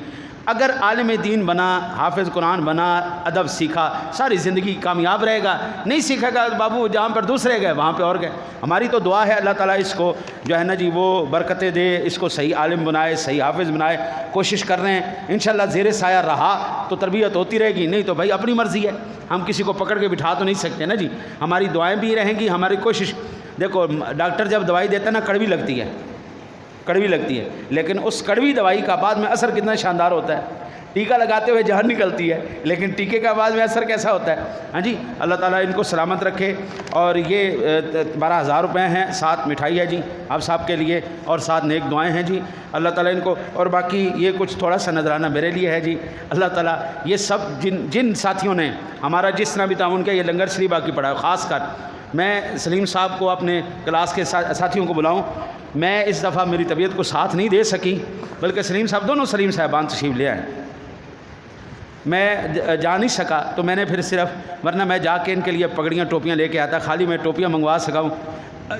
اگر عالم دین بنا, حافظ قرآن بنا, ادب سیکھا, ساری زندگی کامیاب رہے گا. نہیں سیکھے گا بابو جہاں پر دوسرے گئے وہاں پہ اور گئے. ہماری تو دعا ہے اللہ تعالیٰ اس کو جو ہے نا جی وہ برکتیں دے, اس کو صحیح عالم بنائے, صحیح حافظ بنائے. کوشش کر رہے ہیں انشاءاللہ زیر سایہ رہا تو تربیت ہوتی رہے گی, نہیں تو بھائی اپنی مرضی ہے, ہم کسی کو پکڑ کے بٹھا تو نہیں سکتے نا جی. ہماری دعائیں بھی رہیں گی, ہماری کوشش. دیکھو ڈاکٹر جب دوائی دیتا ہے نا کڑوی لگتی ہے, کڑوی لگتی ہے، لیکن اس کڑوی دوائی کا بعد میں اثر کتنا شاندار ہوتا ہے. ٹیکہ لگاتے ہوئے جان نکلتی ہے، لیکن ٹیکے کا بعد میں اثر کیسا ہوتا ہے. ہاں جی، اللہ تعالیٰ ان کو سلامت رکھے. اور یہ 12,000 روپے ہیں، 7 مٹھائی ہے جی آپ صاحب کے لیے، اور 7 نیک دعائیں ہیں جی. اللہ تعالیٰ ان کو، اور باقی یہ کچھ تھوڑا سا نذرانہ میرے لیے ہے جی. اللہ تعالیٰ یہ سب جن ساتھیوں نے ہمارا جس طرح بھی تعاون کیا، یہ لنگر شریف باقی پڑھا ہے. خاص کر میں سلیم صاحب کو اپنے کلاس کے ساتھیوں کو بلاؤں. میں اس دفعہ میری طبیعت کو ساتھ نہیں دے سکی، بلکہ سلیم صاحب، دونوں سلیم صاحبان تشریف لے آئے. میں جا نہیں سکا تو میں نے پھر صرف، ورنہ میں جا کے ان کے لیے پگڑیاں ٹوپیاں لے کے آتا، خالی میں ٹوپیاں منگوا سکا ہوں.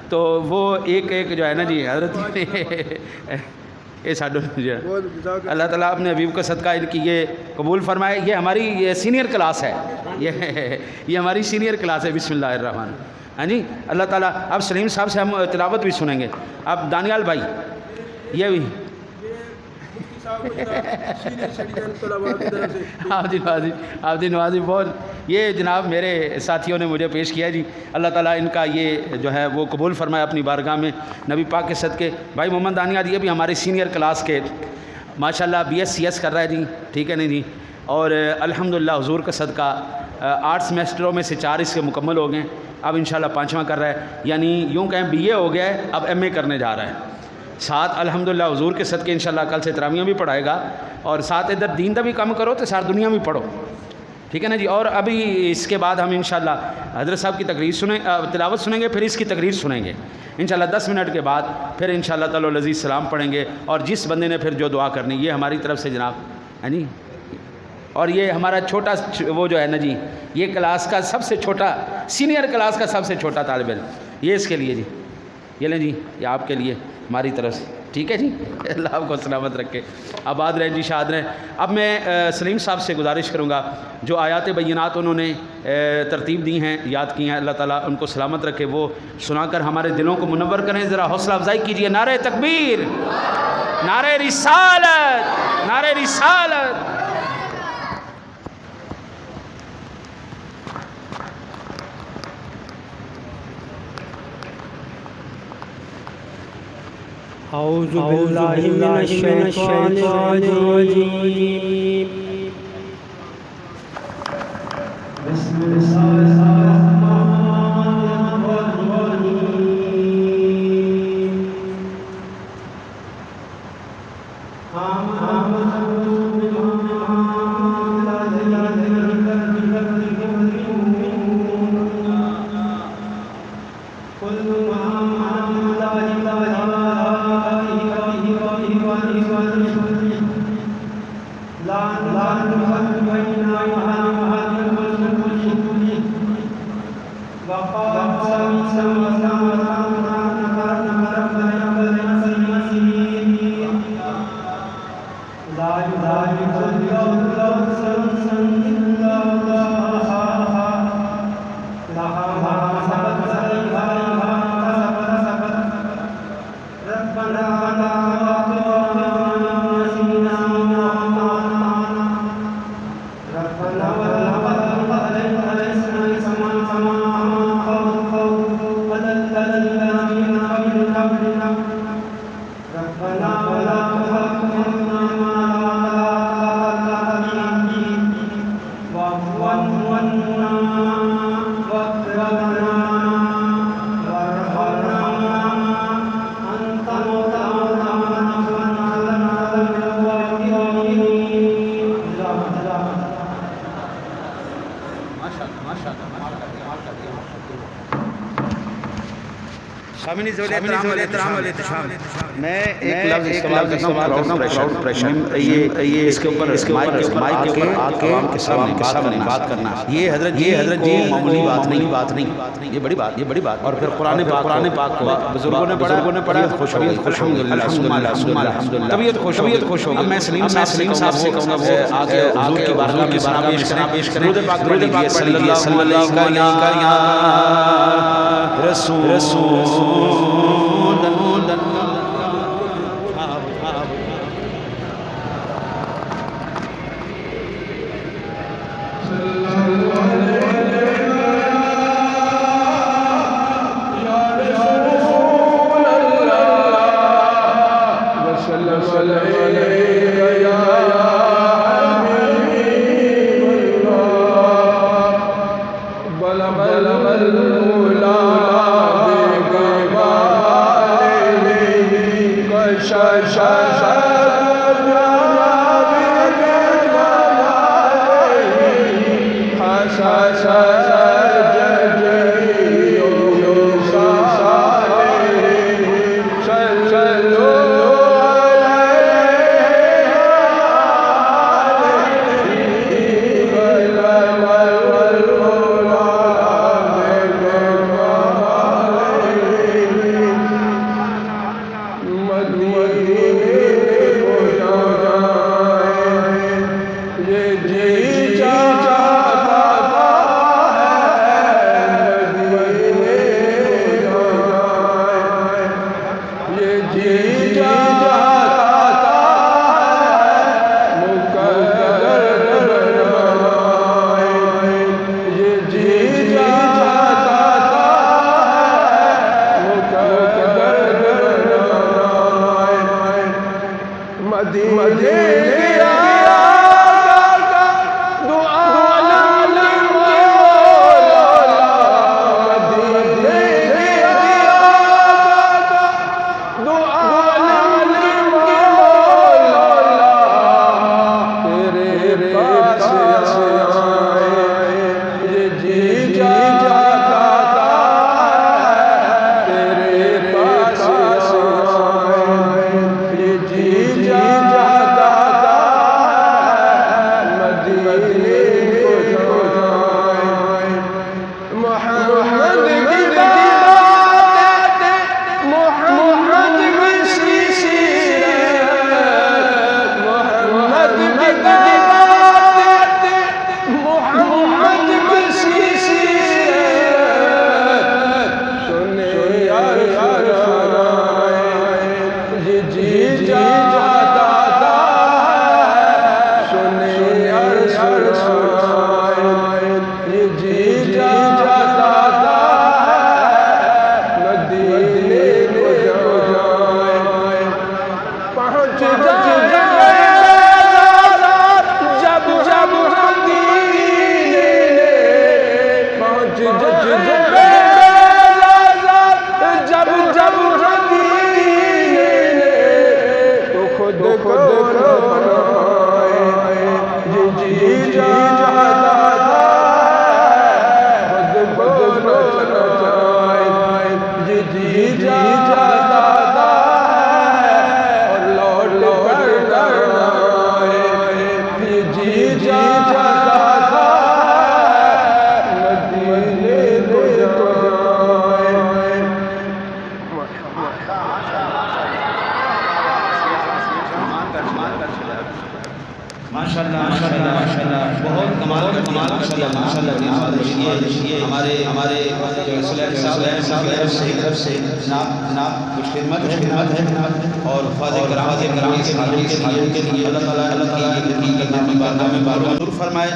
تو وہ ایک جو ہے نا جی حضرت یہ ساڈو جو ہے، اللہ تعالیٰ اپنے حبیب کا صدقہ ان کی یہ قبول فرمائے. یہ ہماری یہ سینئر کلاس ہے، یہ ہماری سینئر کلاس ہے. بسم اللہ الرحمن. ہاں جی، اللہ تعالیٰ. اب سلیم صاحب سے ہم تلاوت بھی سنیں گے. اب دانیال بھائی یہ بھی آپ دی نوازی بہت، یہ جناب میرے ساتھیوں نے مجھے پیش کیا جی. اللہ تعالیٰ ان کا یہ جو ہے وہ قبول فرمائے اپنی بارگاہ میں نبی پاک کے صدقے. بھائی محمد دانیال یہ بھی ہمارے سینئر کلاس کے ماشاءاللہ BScs کر رہا ہے جی، ٹھیک ہے نہیں جی. اور الحمدللہ حضور کا صدقہ 8 سیمسٹروں میں سے 4 اس کے مکمل ہو گئے. اب انشاءاللہ 5واں کر رہا ہے، یعنی یوں کہیں BA ہو گیا ہے، اب MA کرنے جا رہا ہے. ساتھ الحمدللہ حضور کے صدقے انشاءاللہ کل سے تراویحاں بھی پڑھائے گا، اور ساتھ ادھر دین دا بھی کام کرو تو ساتھ دنیا بھی پڑھو، ٹھیک ہے نا جی. اور ابھی اس کے بعد ہم انشاءاللہ حضرت صاحب کی تقریر تلاوت سنیں گے، پھر اس کی تقریر سنیں گے انشاءاللہ 10 منٹ کے بعد. پھر انشاءاللہ تعالی العزیز سلام پڑھیں گے، اور جس بندے نے پھر جو دعا کرنی یہ ہماری طرف سے جناب ہے جی. اور یہ ہمارا چھوٹا وہ جو ہے نا جی، یہ کلاس کا سب سے چھوٹا، سینئر کلاس کا سب سے چھوٹا طالب علم، یہ اس کے لیے جی، یہ لیں جی، یہ آپ کے لیے ہماری طرف سے، ٹھیک ہے جی. اللہ آپ کو سلامت رکھے، آباد رہیں جی، شاد رہیں. اب میں سلیم صاحب سے گزارش کروں گا جو آیات بینات انہوں نے ترتیب دی ہیں، یاد کی ہیں، اللہ تعالیٰ ان کو سلامت رکھے، وہ سنا کر ہمارے دلوں کو منور کریں. ذرا حوصلہ افزائی کیجئے. نعرہ تکبیر، نعرہ رسالت، نعرہ رسالت. أعوذ بالله من الشيطان الرجيم. بسم الله الرحمن الرحيم. میں ایک لفظ استعمال کرتا ہوں، پریشر. یہ اس کے اوپر مائک کے عوام کے سامنے بات کرنا، یہ حضرت جی معمولی بات نہیں، یہ بڑی بات. اور پھر قرآن پاک کو بزرگوں نے پڑھا، خوش ہوں گے الحمدللہ، طبیعت خوش ہوگی. میں سلیم صاحب سے کہوں گا وہ آگے حضور کی بارگاہ میں پیش کریں. درود پاک پڑھ لیجئے، صلی اللہ علیہ رسول. فرمائے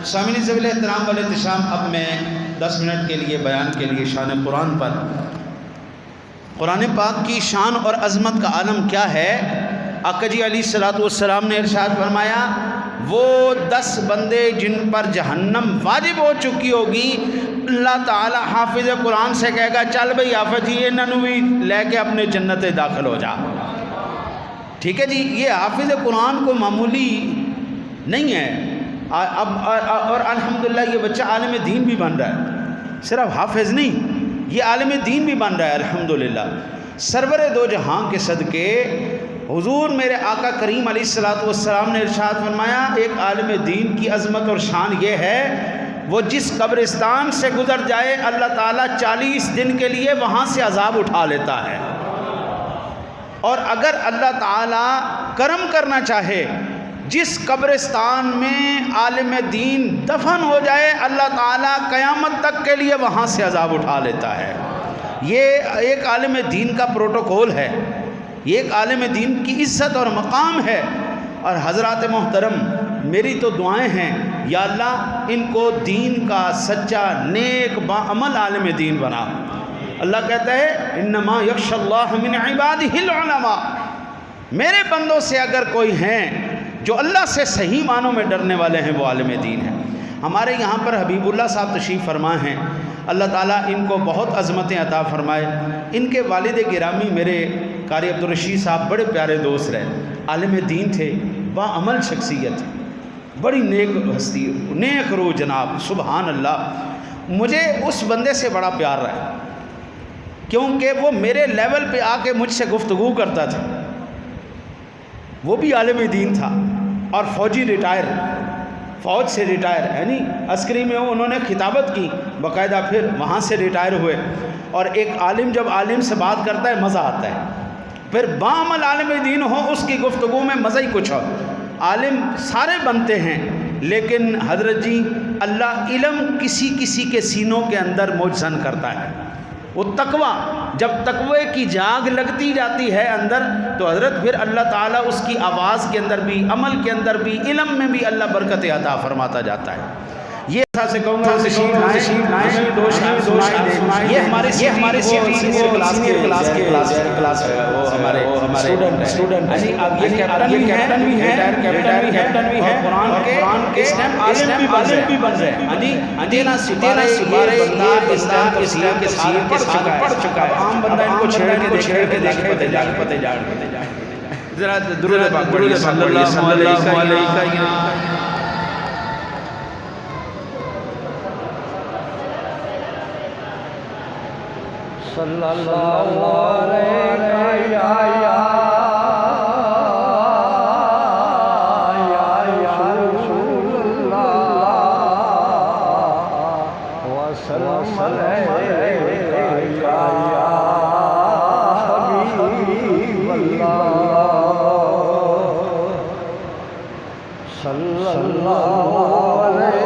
سامعین ذویل احترام والے احتشام، اب میں 10 منٹ کے لیے بیان کے لیے شان قرآن پر، قرآن پاک کی شان اور عظمت کا عالم کیا ہے، آقا جی علیہ الصلوۃ والسلام نے ارشاد فرمایا وہ 10 بندے جن پر جہنم واجب ہو چکی ہوگی، اللہ تعالی حافظ قرآن سے کہے گا چل بھئی حافظ جی انہوں بھی لے کے اپنے جنت داخل ہو جا۔ ٹھیک ہے جی، یہ حافظ قرآن کو معمولی نہیں ہے، اور الحمدللہ یہ بچہ عالم دین بھی بن رہا ہے، صرف حافظ نہیں، یہ عالم دین بھی بن رہا ہے الحمدللہ۔ سرور دو جہاں کے صدقے حضور میرے آقا کریم علیہ الصلوۃ والسلام نے ارشاد فرمایا ایک عالم دین کی عظمت اور شان یہ ہے وہ جس قبرستان سے گزر جائے اللہ تعالیٰ 40 دن کے لیے وہاں سے عذاب اٹھا لیتا ہے، اور اگر اللہ تعالیٰ کرم کرنا چاہے جس قبرستان میں عالم دین دفن ہو جائے اللہ تعالیٰ قیامت تک کے لیے وہاں سے عذاب اٹھا لیتا ہے۔ یہ ایک عالم دین کا پروٹوکول ہے، یہ ایک عالم دین کی عزت اور مقام ہے۔ اور حضرات محترم میری تو دعائیں ہیں یا اللہ ان کو دین کا سچا نیک باعمل عالم دین بنا۔ اللہ کہتا ہے انما یخشی اللہ من عبادہ العلماء، میرے بندوں سے اگر کوئی ہیں جو اللہ سے صحیح معنوں میں ڈرنے والے ہیں وہ عالم دین ہیں۔ ہمارے یہاں پر حبیب اللہ صاحب تشریف فرما ہیں، اللہ تعالیٰ ان کو بہت عظمتیں عطا فرمائے۔ ان کے والد گرامی میرے قاری عبدالرشید صاحب بڑے پیارے دوست رہے، عالم دین تھے، باعمل شخصیت، بڑی نیک ہستی، نیک روح جناب، سبحان اللہ۔ مجھے اس بندے سے بڑا پیار رہا کیونکہ وہ میرے لیول پہ آ کے مجھ سے گفتگو کرتا تھا، وہ بھی عالم دین تھا اور فوجی ریٹائر، فوج سے ریٹائر، یعنی عسکری میں انہوں نے خطابت کی باقاعدہ، پھر وہاں سے ریٹائر ہوئے۔ اور ایک عالم جب عالم سے بات کرتا ہے مزہ آتا ہے، پھر باعمل عالم دین ہو اس کی گفتگو میں مزہ ہی کچھ ہو۔ عالم سارے بنتے ہیں، لیکن حضرت جی اللہ علم کسی کسی کے سینوں کے اندر موجزن کرتا ہے۔ وہ تقوی، جب تقوی کی جاگ لگتی جاتی ہے اندر، تو حضرت پھر اللہ تعالیٰ اس کی آواز کے اندر بھی، عمل کے اندر بھی، علم میں بھی اللہ برکت عطا فرماتا جاتا ہے۔ یہ ایسا سے کہوں گا تشریف لائیں، دو شعر سنائیں۔ یہ ہمارے سینئر کلاس کے وہ ہمارے اسٹوڈنٹ ہیں۔ اب یہ کیپٹن بھی ہے، قرآن کے اس ٹائم عالم بھی بن رہے ہیں۔ تیرہ سپارے بندہ اس ٹائم تفسیر کے ساتھ پڑھ چکا ہے۔ عام بندہ ان کو چھیڑ کے دیکھے پتے جاڑ ذرا درود پاک پڑھیے صلی اللہ علیہ وسلم۔ صلی اللہ علیہ رسول اللہ وسلم علیہ یا حبیب اللہ صلی اللہ علیہ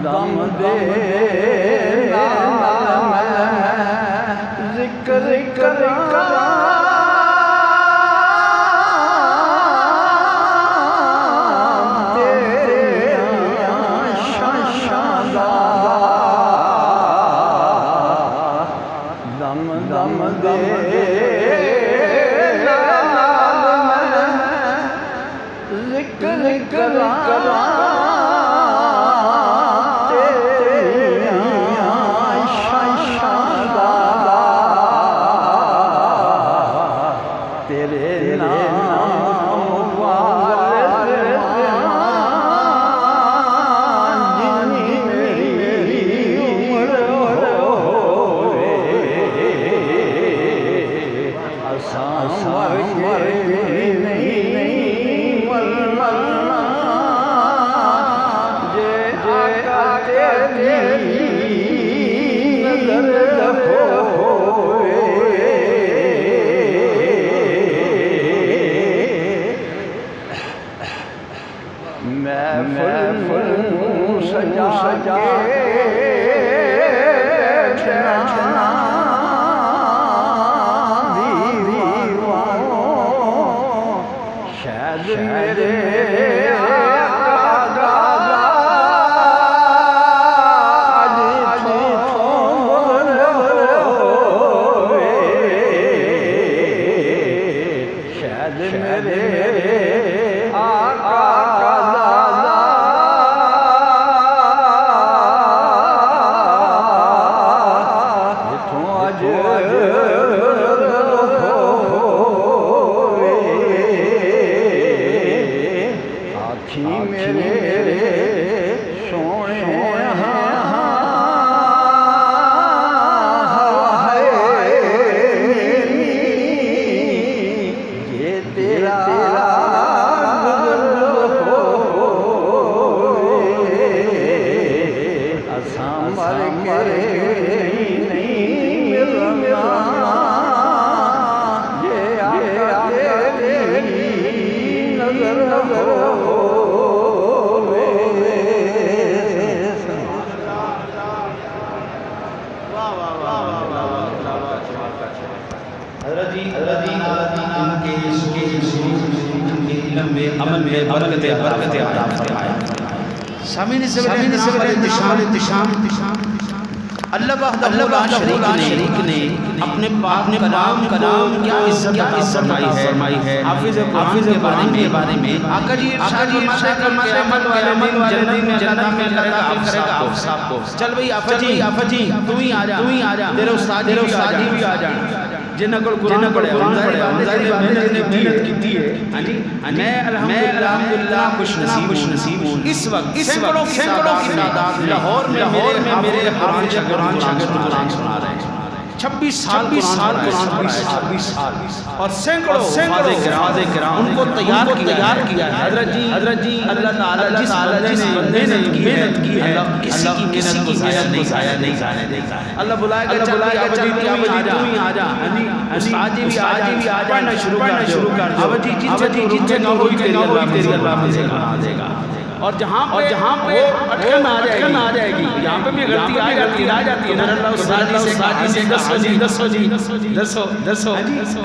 دم دے ذکر نظر عمل میں برکت عطا فرمائے. سامعین انتشام اللہ وحدہ لا شریک نے اپنے پاک کلام کیا عزت فرمائی ہے. حافظ قرآن کے بارے میں آقا جی ارشاد فرماتے ہیں قیامت والے دن جنت میں کرے گا آپ صاحب کو. چل بھئی آفا جی تو ہی آ جا, تیرے استاد جی بھی آ جان جنہاں کو قرآن پڑھے محنت کی ہے. میں الحمدللہ خوش نصیب ہوں. اس وقت سینکڑوں کی تعداد لاہور میں میرے قرآن شاگرد قرآن سنا رہے ہیں. 26 سال قرآن اور سینکڑوں حفاظ کرام ان کو تیار کیا ہے. حضرت جی اللہ تعالیٰ جس بندے نے محنت کی ہے کسی کی محنت کو ضائع نہیں جانے دیتا ہے. اللہ بلائے گا چل تم ہی آ جا. استاد جی بھی آ جا پڑھنا شروع کر دو. جن تیری اللہ مجھے بنا دے گا. اور جہاں پہ اٹکن آ جائے گی, یہاں پہ بھی غلطی آ جاتی ہے. استاد جی سے دسو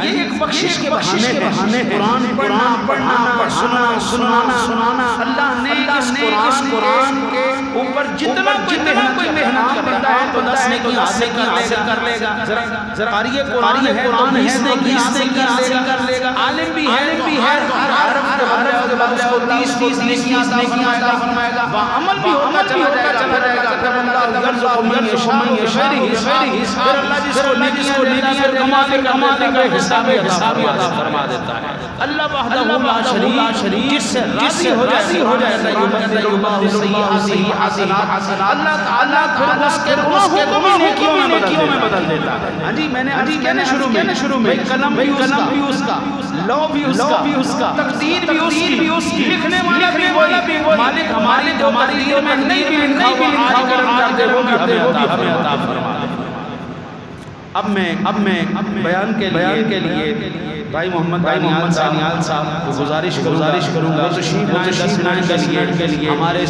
یہ ایک بخشش کے بہانے قرآن پڑھنا سنانا. اللہ نے اس قرآن کے اوپر جتنا کوئی محنت کرتا ہے تو دسنے کی حاصل کر لے گا. ذرا قاری قرآن ہے تو حصنے کی حاصل کر لے گا. عالم بھی ہے تو ہر حرف کے بعد اس کو 30 نیکی عطا فرمائے گا. عمل بھی ہوتا چلا جائے گا. پھر اللہ یرزق من یشاء پھر اللہ جس کو نیکیاں کما دے گا حساب عطا فرما دیتا ہے. اللہ وحدہ لا شریک جس سے راضی ہو جائے اللہ تعالیٰ پھر اس کے گناہوں نیکیوں میں بدل دیتا ہے. جی میں نے کہنے شروع میں قلم بھی اس کا, لو بھی اس کا, تقدیر بھی اس کی, لکھنے والا بھی مالک ہماری جو تقدیر میں نہیں بھی لکھا وہ بھی ہمیں عطا فرما دے. اب میں بیان کے لیے بھائی محمد دانیال صاحب کو گزارش کروں گا تشریف لائیں کے لیے ہمارے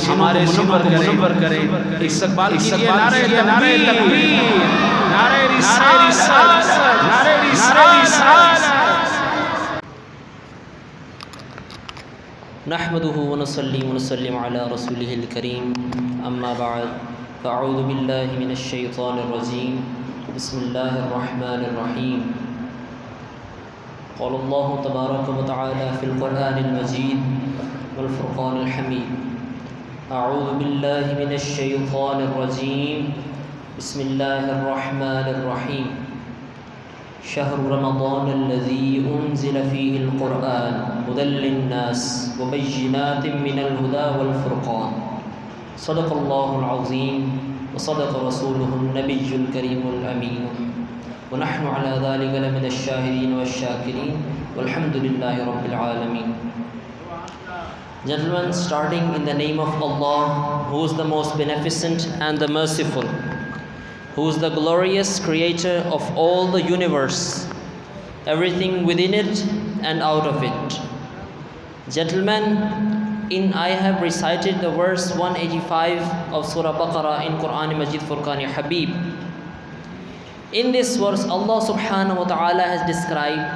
منور کریں. استقبال کیجئے. نعرہ تکبیر, نعرہ رسالت, نعرہ رسالت. نحمده ونصلي ونسلم على رسوله الكريم اما بعد فاعوذ بالله من الشيطان الرجيم بسم الله الرحمن الرحيم. قال الله تبارك وتعالى في القرآن المجيد والفرقان الحميد. اعوذ بالله من الشيطان الرجيم بسم الله الرحمن الرحيم. شهر رمضان الذي أنزل فيه القرآن هدى للناس وبينات من الهدى والفرقان. صدق الله العظيم وصدق رسوله النبي الكريم الأمين ونحن على ذلك لمن الشاهدين والشاكرين والحمد لله رب العالمين. Gentlemen, starting in the name of Allah, who is the most beneficent and the merciful, who is the glorious creator of all the universe, everything within it and out of it. Gentlemen, I have recited the verse 185 of Surah Baqarah in Quran Majid Furqan Habib. In this verse, Allah subhanahu wa ta'ala has described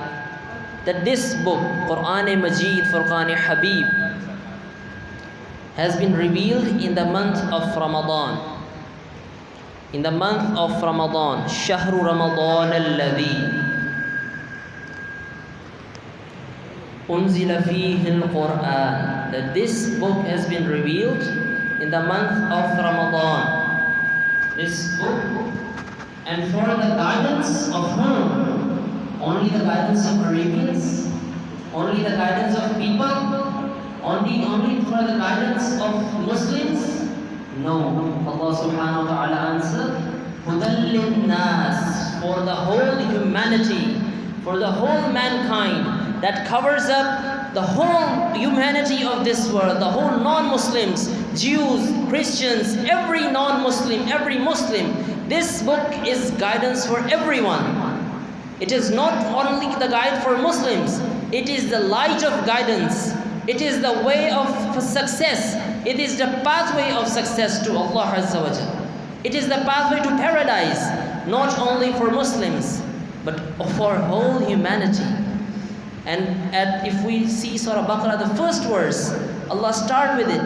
that this book, Quran Majid Furqan Habib, has been revealed in the month of Ramadan. In the month of Ramadan, Shahru Ramadan alladhi unzila fihi al-Quran, that this book has been revealed in the month of Ramadan. This book, and for the guidance of whom? Only the guidance of Arabians? Only the guidance of people? Only for the guidance of Muslims? No. Allah subhanahu wa ta'ala answered, Hudan lin-nas, for the whole humanity, for the whole mankind, that covers up the whole humanity of this world, the whole non-Muslims, Jews, Christians, every non-Muslim, every Muslim. This book is guidance for everyone. It is not only the guide for Muslims, it is the light of guidance It is the way of success. It is the pathway of success to Allah Azza wa Jal. It is the pathway to paradise, not only for Muslims, but for whole humanity. And if we see Surah Baqarah, the first verse, Allah start with it.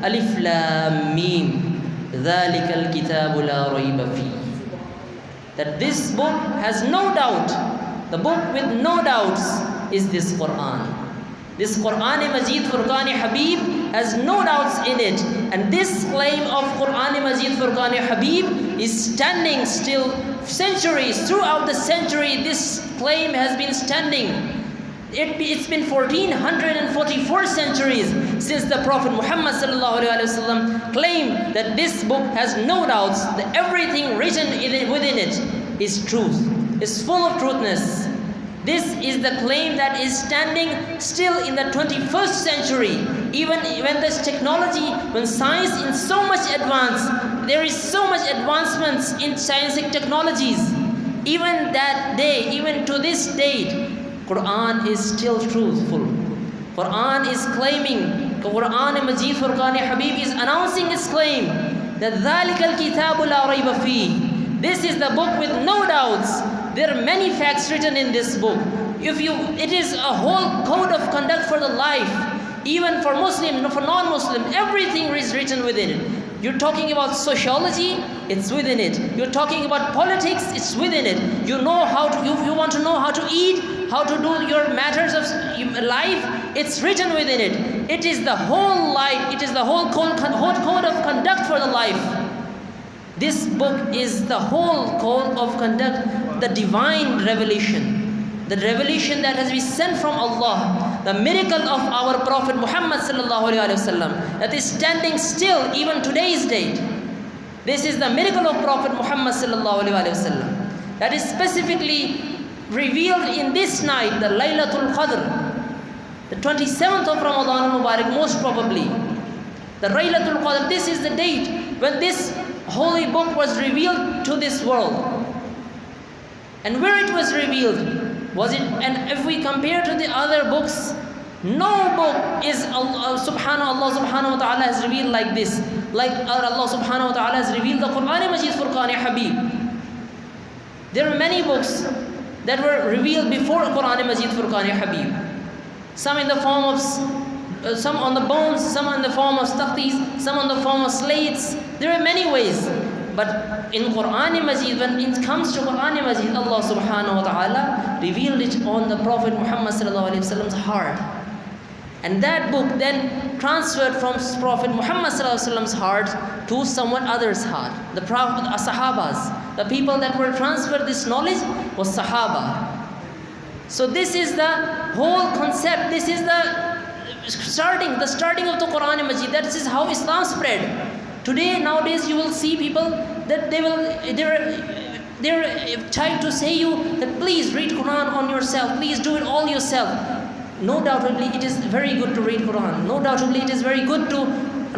Alif Lam Mim. Dhalikal kitabu la rayba fi. That this book has no doubt, the book with no doubts is this Quran. This Quran Majid Furqan Habib has no doubts in it. And this claim of Quran Majid Furqan Habib is standing still centuries. Throughout the century, this claim has been standing. It's been 1444 centuries since the Prophet Muhammad ﷺ claimed that this book has no doubts, that everything written within it is truth, is full of truthness. This is the claim that is standing still in the 21st century. Even when this technology, when science is so much advanced, there is so much advancements in scientific technologies. Even that day, even to this date, Quran is still truthful. Quran is claiming, Quran Majid Furqan Habib is announcing its claim that Dhalikal kitabu la rayba fi. This is the book with no doubts. There are many facts written in this book. It is a whole code of conduct for the life. Even for Muslim, for non-Muslim, everything is written within it. You're talking about sociology, it's within it. You're talking about politics, it's within it. You know how to, you want to know how to eat, how to do your matters of life, it's written within it. It is the whole life, it is the whole code of conduct for the life. This book is the whole code of conduct, the divine revelation. The revelation that has been sent from Allah, the miracle of our Prophet Muhammad ﷺ that is standing still even today's date. This is the miracle of Prophet Muhammad ﷺ that is specifically revealed in this night, the Laylatul Qadr, the 27th of Ramadan al-Mubarak, most probably. The Laylatul Qadr, this is the date when this holy book was revealed to this world. And where it was revealed, was it, and if we compare to the other books, no book is Allah subhanahu wa ta'ala has revealed like this. Like Allah subhanahu wa ta'ala has revealed the Quran Majid Furqan Habib. There are many books that were revealed before Quran Majid Furqan Habib. Some in the form of, some on the bones, some in the form of taqtis, some in the form of slates. There are many ways. But in Quran Majid, when it comes to Quran Majid, Allah subhanahu wa ta'ala revealed it on the Prophet Muhammad sallallahu alayhi wa sallam's heart. And that book then transferred from Prophet Muhammad sallallahu alayhi wa sallam's heart to someone other's heart. The Prophet, Sahabas, the people that were transferred this knowledge was Sahaba. So this is the whole concept, this is the starting of the Quran Majid. That is how Islam spread. Today, nowadays, you will see people that they're trying to say you that please read Quran on yourself, please do it all yourself. No doubtedly, it is very good to read Quran. No doubtedly, it is very good to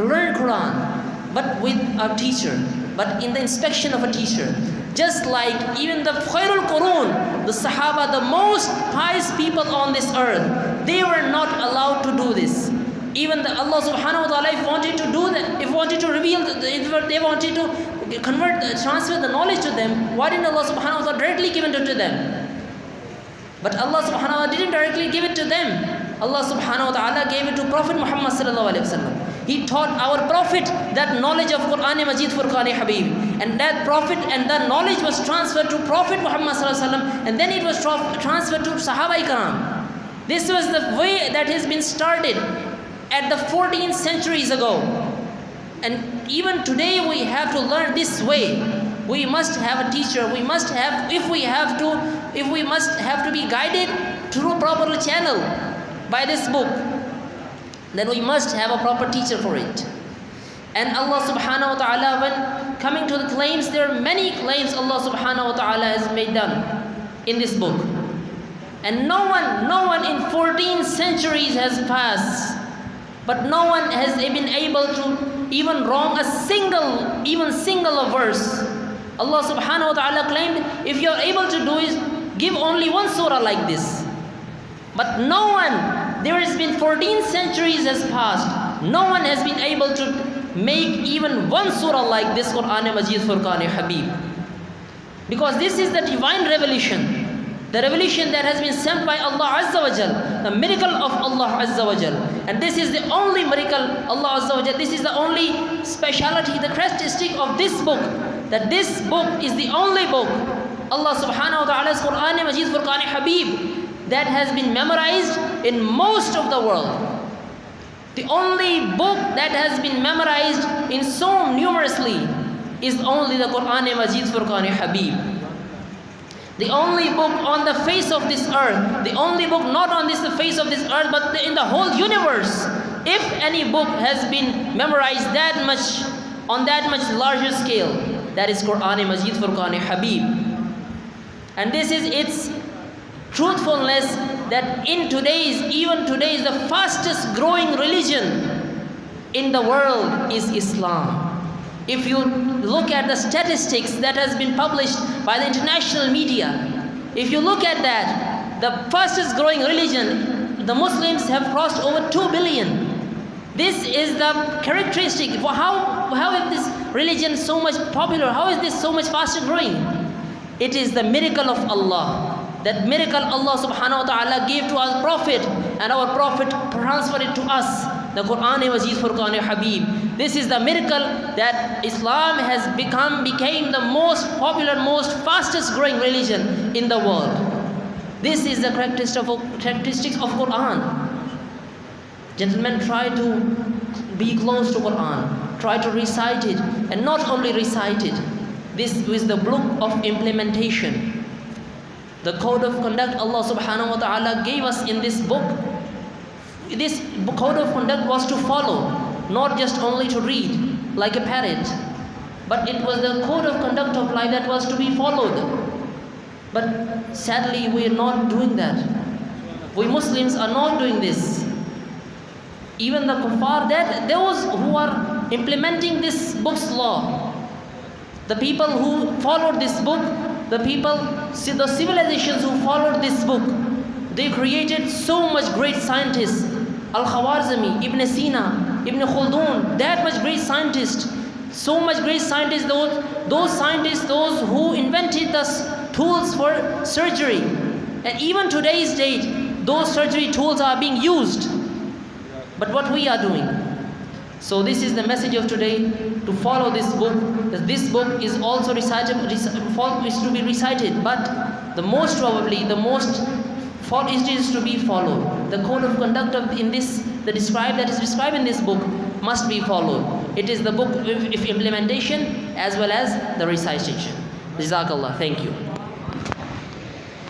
learn Quran, but with a teacher, but in the inspection of a teacher. Just like even the Khairul Qurun, the Sahaba, the most pious people on this earth, they were not allowed to do this. Even Allah subhanahu wa ta'ala, if wanted to do that, if wanted to reveal, if they wanted to transfer the knowledge to them, why didn't Allah subhanahu wa ta'ala directly give it to them? But Allah subhanahu wa ta'ala didn't directly give it to them. Allah subhanahu wa ta'ala gave it to Prophet Muhammad sallallahu alayhi wa sallam. He taught our Prophet that knowledge of Quran Majid Furqan Habib. And that Prophet and that knowledge was transferred to Prophet Muhammad sallallahu alayhi wa sallam, and then it was transferred to Sahaba Ikram. This was the way that has been started at the 14th centuries ago. And even today we have to learn this way. We must have a teacher. We must have, if we must have to be guided through proper channel by this book, then we must have a proper teacher for it. And Allah subhanahu wa ta'ala, when coming to the claims, there are many claims Allah subhanahu wa ta'ala has made done in this book. And no one in 14 centuries has passed, but no one has been able to even wrong a single verse. Allah subhanahu wa ta'ala claimed, if you are able to do it, give only one surah like this. But no one there has been 14 centuries has passed. No one has been able to make even one surah like this Quran Majid Furqan Habib. Because this is the divine revelation. The revelation that has been sent by Allah Azza wa Jal, the miracle of Allah Azza wa Jal. And this is the only miracle Allah Azza wa Jal, this is the only speciality, the characteristic of this book, that this book is the only book, Allah subhanahu wa ta'ala's Quran Majid Furqan Habib, that has been memorized in most of the world. The only book that has been memorized in so numerously is only the Quran Majid Furqan Habib. The only book on the face of this earth, the only book not on the face of this earth, but in the whole universe. If any book has been memorized that much, on that much larger scale, that is Quran Majid Furqan Habib. And this is its truthfulness, that in even today's, the fastest growing religion in the world is Islam. If you look at the statistics that has been published by the international media, if you look at that, the fastest growing religion, the Muslims have crossed over 2 billion. This is the characteristic. How is this religion so much popular? How is this so much faster growing? It is the miracle of Allah. That miracle Allah subhanahu wa ta'ala gave to our Prophet, and our Prophet transferred it to us, the Quran Majid Furqan Habib. This is the miracle that Islam has became the most popular, most fastest growing religion in the world. This is the characteristics of Quran. Gentlemen, try to be close to Quran. Try to recite it, and not only recite it. This is the book of implementation. The code of conduct Allah subhanahu wa ta'ala gave us in this book. This code of conduct was to follow, not just only to read like a parrot, but it was the code of conduct of life that was to be followed. But sadly, we are not doing that. We Muslims are not doing this. Even the kuffar, that those who are implementing this book's law, the people who followed this book, the civilizations who followed this book, they created so much great scientists. Al-Khwarizmi, Ibn Sina, Ibn Khaldun, that much great scientists. So much great scientists, those scientists, those who invented the tools for surgery. And even today's date, those surgery tools are being used. But what we are doing? So this is the message of today, to follow this book. This book is also is to be recited, but the most probably, the most it is to be followed. The code of conduct that is described in this book must be followed. It is the book of implementation as well as the recitation. Jazakallah. Thank you.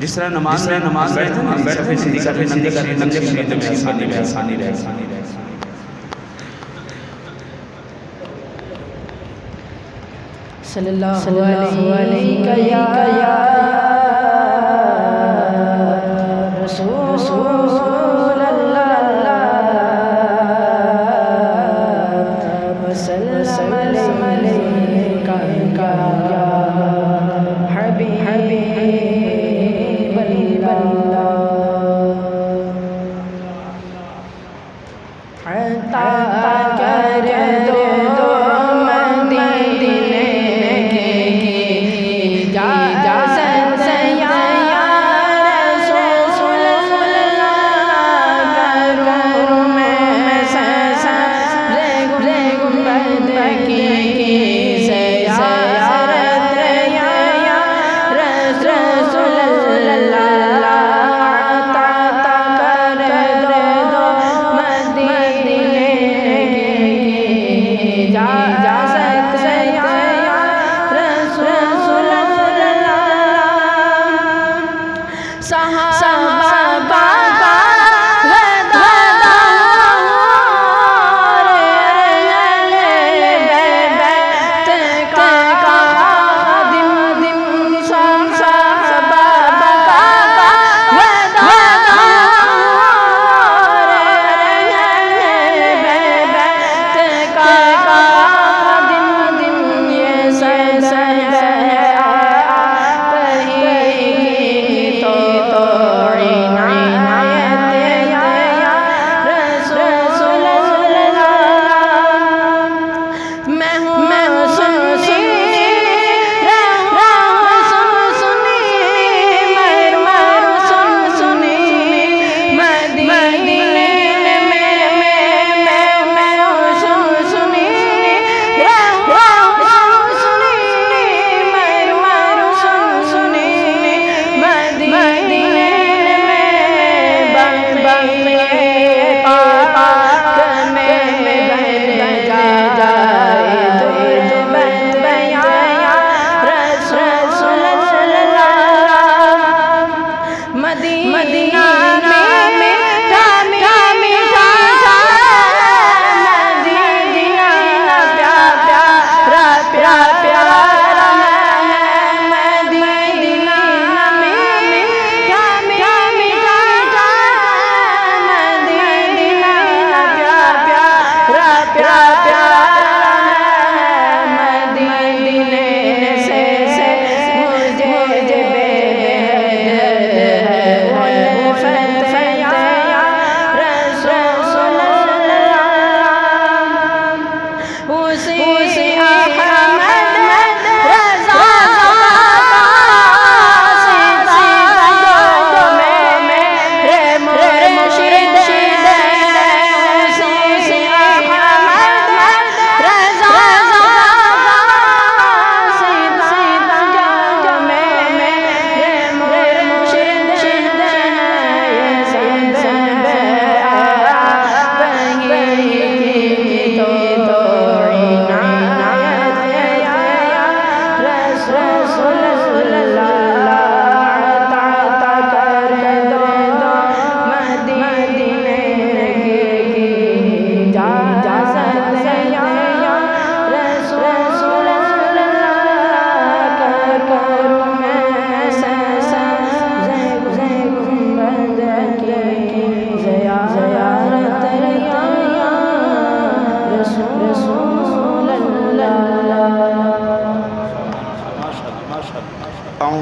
جس طرح نماز بیٹھے سیدھی کرنے میں آسانی رہے. صلی اللہ علیہ یا رسول اللہ وسلم علیکہ یا حبیب اللہ عطا کر دو مدینے کی اجازت سے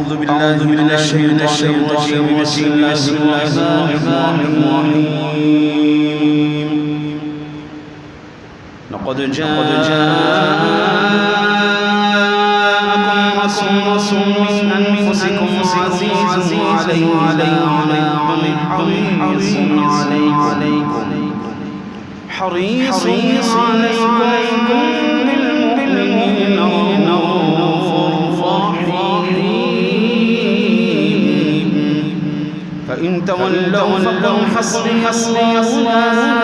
أعوذ بالله من الشيطان الرجيم بسم الله الرحمن الرحيم لقد جاءكم رسول من أنفسكم عزيز عليه ما عنتم حريص عليكم بالمؤمنين رؤوف رحيم فإن تولوا فقل حسبي الله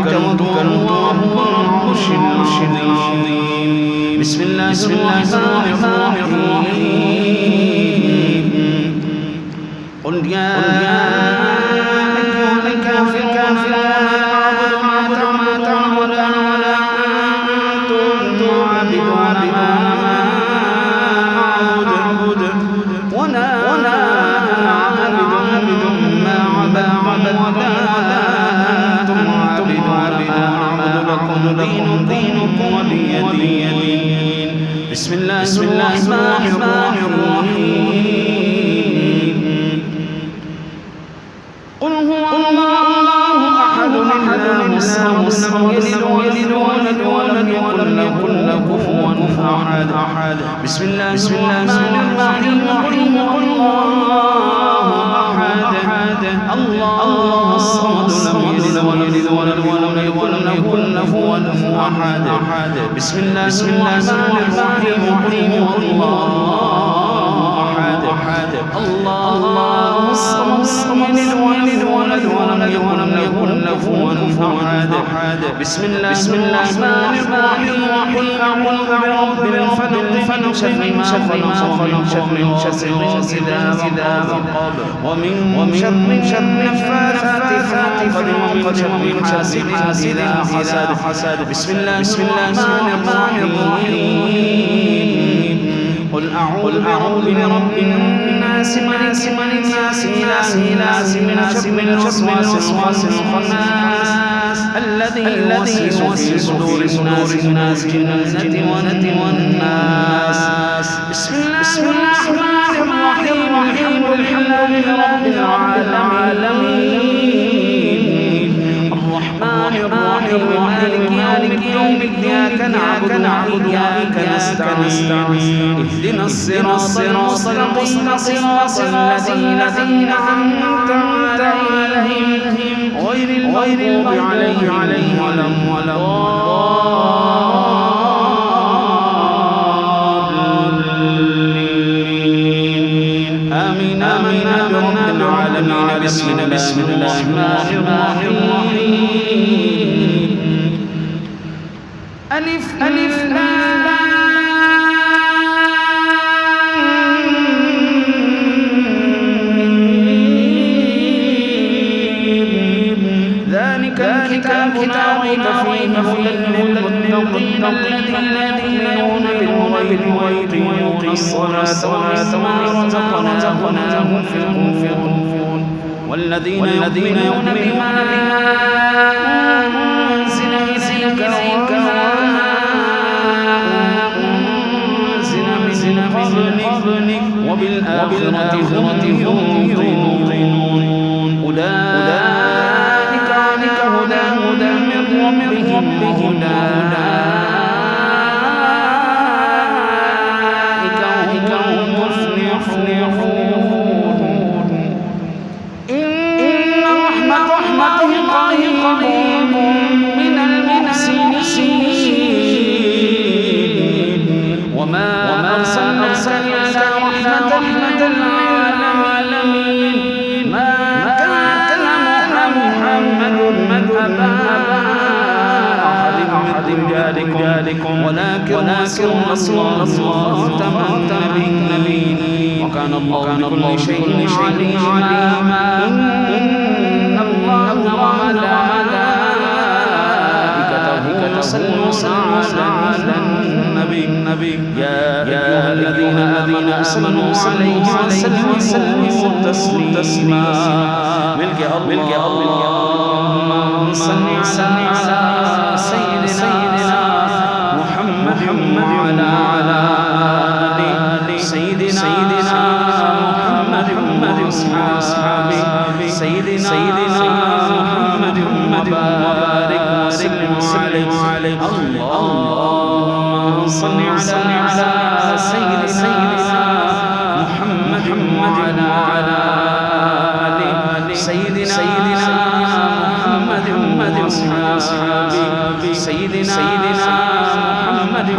توكلت ورب العرش العظيم بسم الله الرحمن الرحيم قل يا أيها الكافرون أعبد ما تعبدون ولا أنتم عابدون ما أعبد ولا أعبد ما دينكم ولي دين بسم الله الرحمن الرحيم قل هو الله أحد الله الصمد لم يلد ولم يكن له كفوا أحد بسم الله الرحمن الرحيم قل هو الله أحد الله الصمد لم يلد ولم يكن له كفوا أحد بسم الله الرحمن الرحيم قل هو الله أحد الله الصمد لم يلد ولم يكن له كفوا أحد بسم الله الرحمن الرحيم قل أعوذ برب الفلق من شر ما إذا وقب ومن شر النفاثات في العقد ومن شر حاسد إذا حسد بسم الله الرحمن الرحيم قل أعوذ برب الناس ملك الناس إله الناس من الوسواس الخناس الذي يوسوس في صدور الناس من الجنة والناس بسم الله الرحمن الرحيم الحمد لله رب العالمين الرحمن الرحيم مالك يوم الدين إياك نعبد وإياك نستعين اهدنا الصراط المستقيم صراط الذين أنعمت عليهم غير المغضوب عليهم ولا الضالين آمين برب العالمين بسم الله الرحمن الرحيم ألف ذلك الكتاب لا ريب فيه هدى للمتقين الذين يؤمنون بالغيب ويقيمون الصلاة ومما رزقناهم ينفقون والذين يؤمنون بما أنزل إليك وما أنزل من قبلك وبالآخرة هم يوقنون أولئك على هدى من ربهم أولئك هم المفلحون إن رحمة قريب من المحسنين وما أرسلناك إلا رحمة للعالمين ما كان محمد أبا أحد من رجالكم ولكن رسول الله تم النبي وكان الله بكل شيء عليما إن الله وملائكته يصلون على النبي يا أيها الذين صلوا عليه وسلموا تسليما مل کے اللهم صل على سيدنا محمد وعلى آل سيدنا محمد وأصحابه سيدنا محمد وبارك وسلم عليه اللهم صل على سيدنا محمد وعلى آل سيدنا محمد وأصحابه سيدنا محمد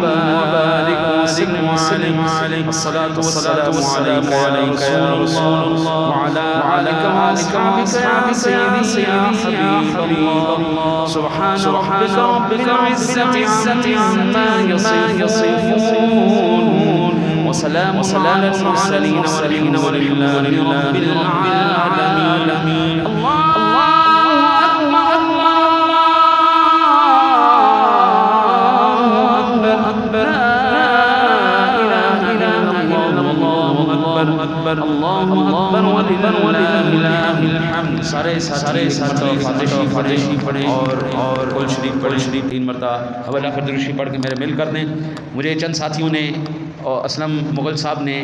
وبارك وسلم عليه الصلاة والسلام عليك يا رسول الله وعلى آلك وأصحابك يا حبيب الله سبحان ربك رب العزة عما يصفون وسلام على المرسلين والحمد لله رب العالمين اللہ اکبر وللہ الحمد سارے فاتحہ پڑھیں اور کل شریف 3 مرتبہ اول آخر درود شریف پڑھ کے میرے مل کر دیں. مجھے چند ساتھیوں نے اسلم مغل صاحب نے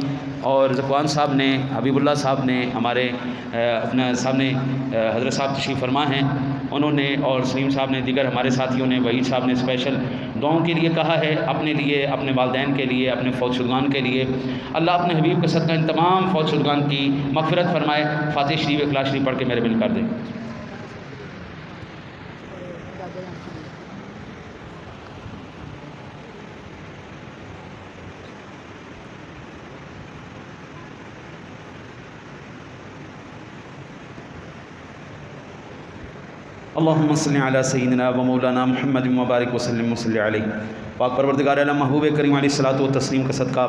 اور ذکوان صاحب نے حبیب اللہ صاحب نے ہمارے اپنے سامنے حضرت صاحب تشریف فرما ہیں انہوں نے اور سلیم صاحب نے دیگر ہمارے ساتھیوں نے وحید صاحب نے اسپیشل دعاؤں کے لیے کہا ہے اپنے لیے اپنے والدین کے لیے اپنے فوت شدگان کے لیے. اللہ اپنے حبیب کے صدقہ ان تمام فوت شدگان کی مغفرت فرمائے. فاتح شریف اخلاص شریف پڑھ کے میرے مل کر دیں. اللہم صلی علی سیدنا و مولانا محمد مبارک وسلم وصلی علیہ. پاک پروردگار عالم محبوب کریم علیہ الصلوۃ والتسلیم کا صدقہ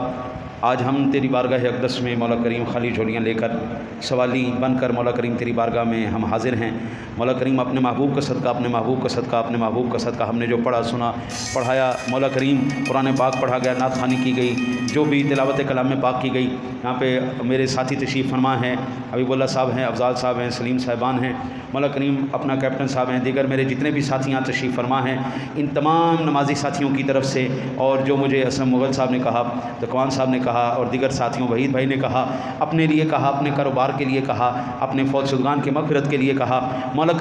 آج ہم تیری بارگاہ اقدس میں مولا کریم خالی جھولیاں لے کر سوالی بن کر مولا کریم تیری بارگاہ میں ہم حاضر ہیں. مولا کریم اپنے محبوب کا صدقہ اپنے محبوب کا صدقہ اپنے محبوب کا صدقہ ہم نے جو پڑھا سنا پڑھایا مولا کریم قرآن پاک پڑھا گیا نعت خوانی کی گئی جو بھی تلاوت کلام میں پاک کی گئی. یہاں پہ میرے ساتھی تشریف فرما ہیں حبیب اللہ صاحب ہیں افضال صاحب ہیں سلیم صاحبان ہیں مولا کریم اپنا کیپٹن صاحب ہیں دیگر میرے جتنے بھی ساتھی یہاں تشریف فرما ہیں ان تمام نمازی ساتھیوں کی طرف سے اور جو مجھے اسلم مغل صاحب نے کہا ذکوان صاحب نے کہا اور دیگر ساتھیوں وحید بھائی نے کہا اپنے لیے کہا اپنے کاروبار کے لیے کہا اپنے فوت شدگان کے مغفرت کے لیے کہا. مولا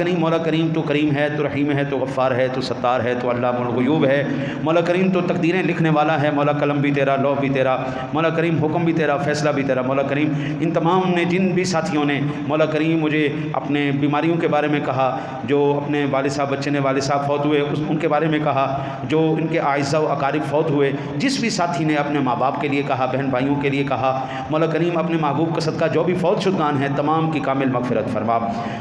کریم تو کریم ہے تو رحیم ہے تو غفار ہے تو ستار ہے تو علام الغیوب ہے. مولا کریم تو تقدیریں لکھنے والا ہے. مولا قلم بھی تیرا لوح بھی تیرا مولا کریم حکم بھی تیرا فیصلہ بھی تیرا. مولا کریم ان تمام نے جن بھی ساتھیوں نے مولا کریم مجھے اپنے بیماریوں کے بارے میں کہا جو اپنے والد صاحب بچے نے والد صاحب فوت ہوئے ان کے بارے میں کہا جو ان کے اعزاء و اقارب فوت ہوئے جس بھی ساتھی نے اپنے ماں باپ کے لیے کہا بہن بھائیوں کے لیے کہا مولا کریم اپنے محبوب کا صدقہ جو بھی فوت شدگان ہیں تمام کی کامل مغفرت فرما.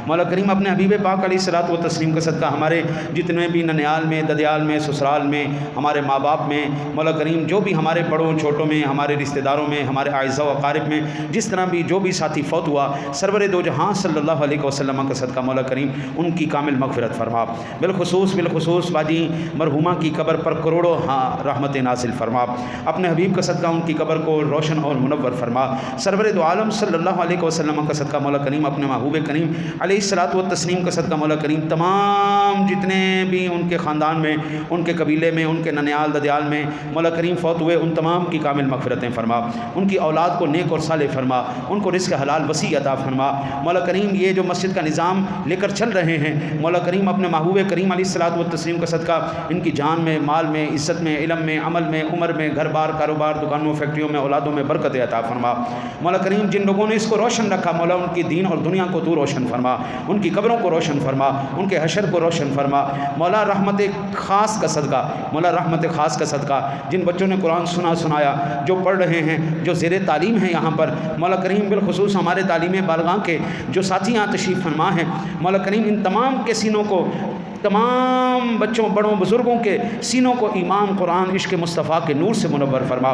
مولا کریم اپنے حبیب پاک علیہ الصلوۃ والتسلیم کا صدقہ ہمارے جتنے بھی ننیال میں ددیال میں سسرال میں ہمارے ماں باپ میں مولا کریم جو بھی ہمارے بڑوں چھوٹوں میں ہمارے رشتہ داروں میں ہمارے اعزاء و اقارب میں جس طرح بھی جو بھی ساتھی فوت ہوا سرور دو جہاں صلی اللہ علیہ وسلم کا صدقہ مولا کریم ان کی کامل مغفرت فرما. بالخصوص باجی مرحومہ کی قبر پر کروڑوں رحمت نازل فرما. اپنے حبیب کا صدقہ ان کی قبر کو روشن اور منور فرما. سرور دو عالم صلی اللہ علیہ وسلم کا صدقہ مولا کریم اپنے محبوب کریم علیہ الصلوۃ والتسلیم کا صدقہ مولا کریم تمام جتنے بھی ان کے خاندان میں ان کے قبیلے میں ان کے ننیال ددیال میں مولا کریم فوت ہوئے ان تمام کی کامل مغفرتیں فرما. ان کی اولاد کو نیک اور صالح فرما. ان کو رزق حلال وسیع عطا فرما. مولا کریم یہ جو مسجد کا نظام لے کر چل رہے ہیں مولا کریم اپنے محبوب کریم علیہ الصلوۃ والتسلیم کا صدقہ ان کی جان میں مال میں عزت میں علم میں عمل میں عمر میں گھر بار کاروبار دکانوں فیکٹریوں میں اولادوں میں برکت عطا فرما. مولا کریم جن لوگوں نے اس کو روشن رکھا مولا ان کی دین اور دنیا کو تو روشن فرما. ان کی قبروں کو روشن فرما. ان کے حشر کو روشن فرما. مولا رحمت خاص کا صدقہ مولا رحمت خاص کا صدقہ جن بچوں نے قرآن سنایا جو پڑھ رہے ہیں جو زیر تعلیم ہیں یہاں پر مولا کریم بالخصوص ہمارے تعلیم بالغاں کے جو ساتھی یہاں تشریف فرما ہیں مولا کریم ان تمام کے سینوں کو تمام بچوں بڑوں بزرگوں کے سینوں کو ایمان قرآن عشق مصطفیٰ کے نور سے منور فرما۔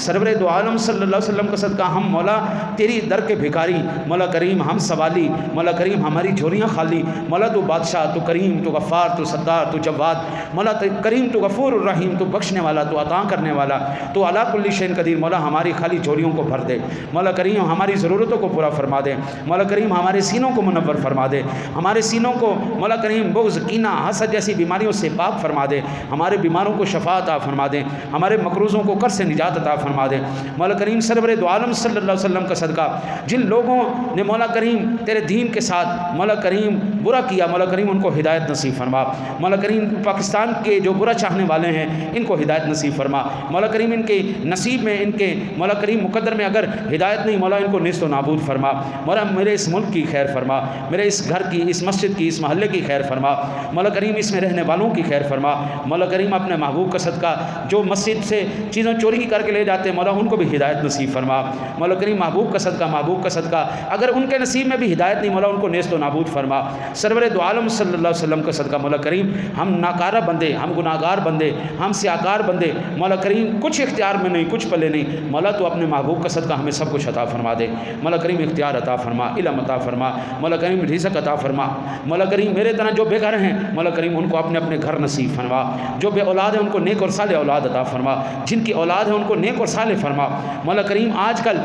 سرور دو عالم صلی اللہ علیہ وسلم کا صدقہ ہم مولا تیری در کے بھکاری، مولا کریم ہم سوالی، مولا کریم ہماری جھولیاں خالی، مولا تو بادشاہ، تو کریم، تو غفار، تو ستار، تو جواد، مولا کریم، تو غفور الرحیم، تو بخشنے والا، تو عطا کرنے والا، تو علی کل شیء قدیر۔ مولا ہماری خالی جھولیوں کو بھر دے، مولا کریم ہماری ضرورتوں کو پورا فرما دے، مولا کریم ہمارے سینوں کو منور فرما دے، ہمارے سینوں کو مولا کریم بغض، کینہ، حسد جیسی بیماریوں سے پاک فرما دے، ہمارے بیماروں کو شفا عطا فرما دے، ہمارے مقروضوں کو قرض سے نجات عطا فرما دے۔ مولا کریم سرور دو عالم صلی اللہ علیہ وسلم کا صدقہ جن لوگوں نے مولا کریم تیرے دین کے ساتھ مولا کریم برا کیا، مولا کریم ان کو ہدایت نصیب فرما۔ مولا کریم پاکستان کے جو برا چاہنے والے ہیں ان کو ہدایت نصیب فرما۔ مولا کریم ان کے نصیب میں، ان کے مولا کریم مقدر میں اگر ہدایت نہیں، مولا ان کو نیست و نابود فرما۔ مولا میرے اس ملک کی خیر فرما، میرے اس گھر کی، اس مسجد کی، اس محلے کی خیر فرما۔ مولا کریم اس میں رہنے والوں کی خیر فرما۔ مولا کریم اپنے محبوب کا صدقہ جو مسجد سے چیزیں چوری کر کے لے جاتے ہیں، مولا ان کو بھی ہدایت نصیب فرما۔ مولا کریم محبوب کا صدقہ، محبوب کا صدقہ اگر ان کے نصیب میں بھی ہدایت نہیں، مولا ان کو نیست و نابود فرما۔ سرور دو عالم صلی اللہ علیہ وسلم کا صدقہ مولا کریم ہم ناکارہ بندے، ہم گناہگار بندے، ہم سیاکار بندے، مولا کریم کچھ اختیار میں نہیں، کچھ پلے نہیں، مولا تو اپنے محبوب کا صدقہ ہمیں سب کچھ عطا فرما دے۔ مولا کریم اختیار عطا فرما، علم عطا فرما، مولا کریم رزق عطا فرما۔ مولا کریم میرے طرح جو بے گھر ہیں، مولا کریم ان کو اپنے اپنے گھر نصیب فرما۔ جو بے اولاد ہیں ان کو نیک اور صالح اولاد عطا فرما، جن کی اولاد ہے ان کو نیک اور صالح فرما۔ مولا کریم آج کل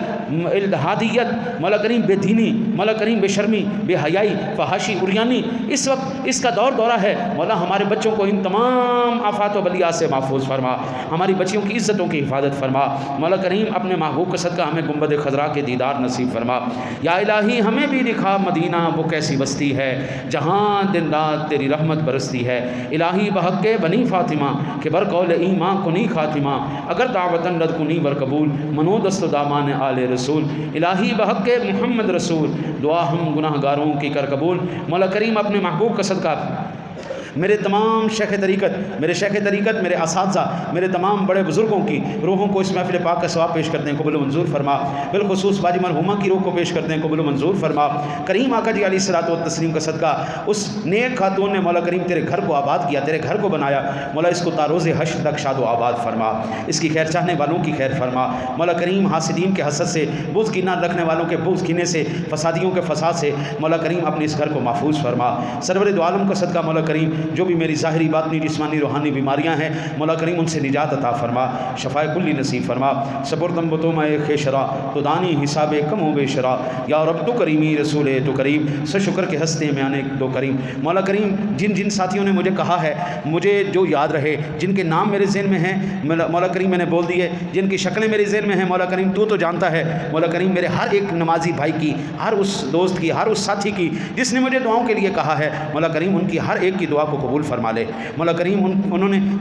الہادیت، مولا کریم بے دینی، مولا کریم بے شرمی، بے حیائی، فحاشی، عریانی، اس وقت اس کا دورہ ہے، مولا ہمارے بچوں کو ان تمام آفات و بلیات سے محفوظ فرما، ہماری بچیوں کی عزتوں کی حفاظت فرما۔ مولا کریم اپنے محبوب کا صدقہ ہمیں گنبد خضرا کے دیدار نصیب فرما۔ یا الہی ہمیں بھی دکھا مدینہ وہ کیسی بستی ہے جہاں دن رات تیری رحمت برستی ہے۔ الہی بحق کے بنی فاطمہ کہ بر قول ایمان کنی خاتمہ، اگر دعوتن رد کنی بر قبول منو دست و دامان آل رسول۔ الہی بحق کے محمد رسول دعا ہم گناہ گاروں کی کر قبول۔ مولا کریم اپنے محبوب کا صدقہ میرے تمام شیخ طریقت، میرے اساتذہ، میرے تمام بڑے بزرگوں کی روحوں کو اس محفل پاک کا ثواب پیش کرتے ہیں، قبول و منظور فرما۔ بالخصوص باجی مرحومہ کی روح کو پیش کرتے ہیں، قبول و منظور فرما۔ کریم آقا جی علیہ الصلوۃ والتسلیم کا صدقہ اس نیک خاتون نے مولا کریم تیرے گھر کو آباد کیا، تیرے گھر کو بنایا، مولا اس کو تاروز حشر تک شاد و آباد فرما، اس کی خیر چاہنے والوں کی خیر فرما۔ مولا کریم حاسدین کے حسد سے، بغض کینہ رکھنے والوں کے بغض کینے سے، فسادیوں کے فساد سے مولا کریم اپنے اس گھر کو محفوظ فرما۔ سرور دو عالم کا صدقہ مولا کریم جو بھی میری ظاہری باطنی جسمانی روحانی بیماریاں ہیں، مولا کریم ان سے نجات عطا فرما، شفاء کلی نصیب فرما۔ سپردم بتو میں خیشرا تو دانی حساب کم و بیشرا، یا رب تو کریمی رسول تو کریم، سے شکر کے ہستے میں آنے دو کریم۔ مولا کریم جن ساتھیوں نے مجھے کہا ہے، مجھے جو یاد رہے، جن کے نام میرے ذہن میں ہیں، مولا کریم میں نے بول دیے، جن کی شکلیں میرے ذہن میں ہیں، مولا کریم تو جانتا ہے۔ مولا کریم میرے ہر ایک نمازی بھائی کی، ہر اس دوست کی، ہر اس ساتھی کی جس نے مجھے دعاؤں کے لیے کہا ہے، مولا کریم ان کی ہر ایک کی دعا کو قبول فرما لے۔ مولا کریم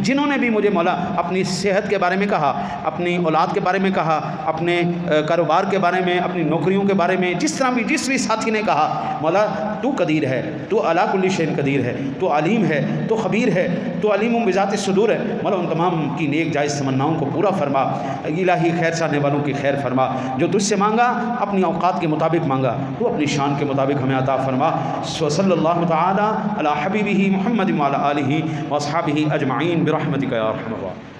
جنہوں نے بھی مجھے مولا اپنی صحت کے بارے میں کہا، اپنی اولاد کے بارے میں کہا، اپنے کاروبار کے بارے میں، اپنی نوکریوں کے بارے میں، جس بھی ساتھی نے کہا، مولا تو قدیر ہے، تو علی کل شیء قدیر ہے، تو علیم ہے، تو خبیر ہے، تو علیم بذات الصدور ہے۔ مولا ان تمام کی نیک جائز تمناؤں کو پورا فرما۔ الہی خیر چاہنے والوں کی خیر فرما، جو تجھ سے مانگا اپنی اوقات کے مطابق مانگا، تو اپنی شان کے مطابق ہمیں عطا فرما۔ صلی اللہ تعالی علی حبیبہ محمد وعلی آلہ واصحابہ اجمعین برحمتک یا ارحم الراحمین۔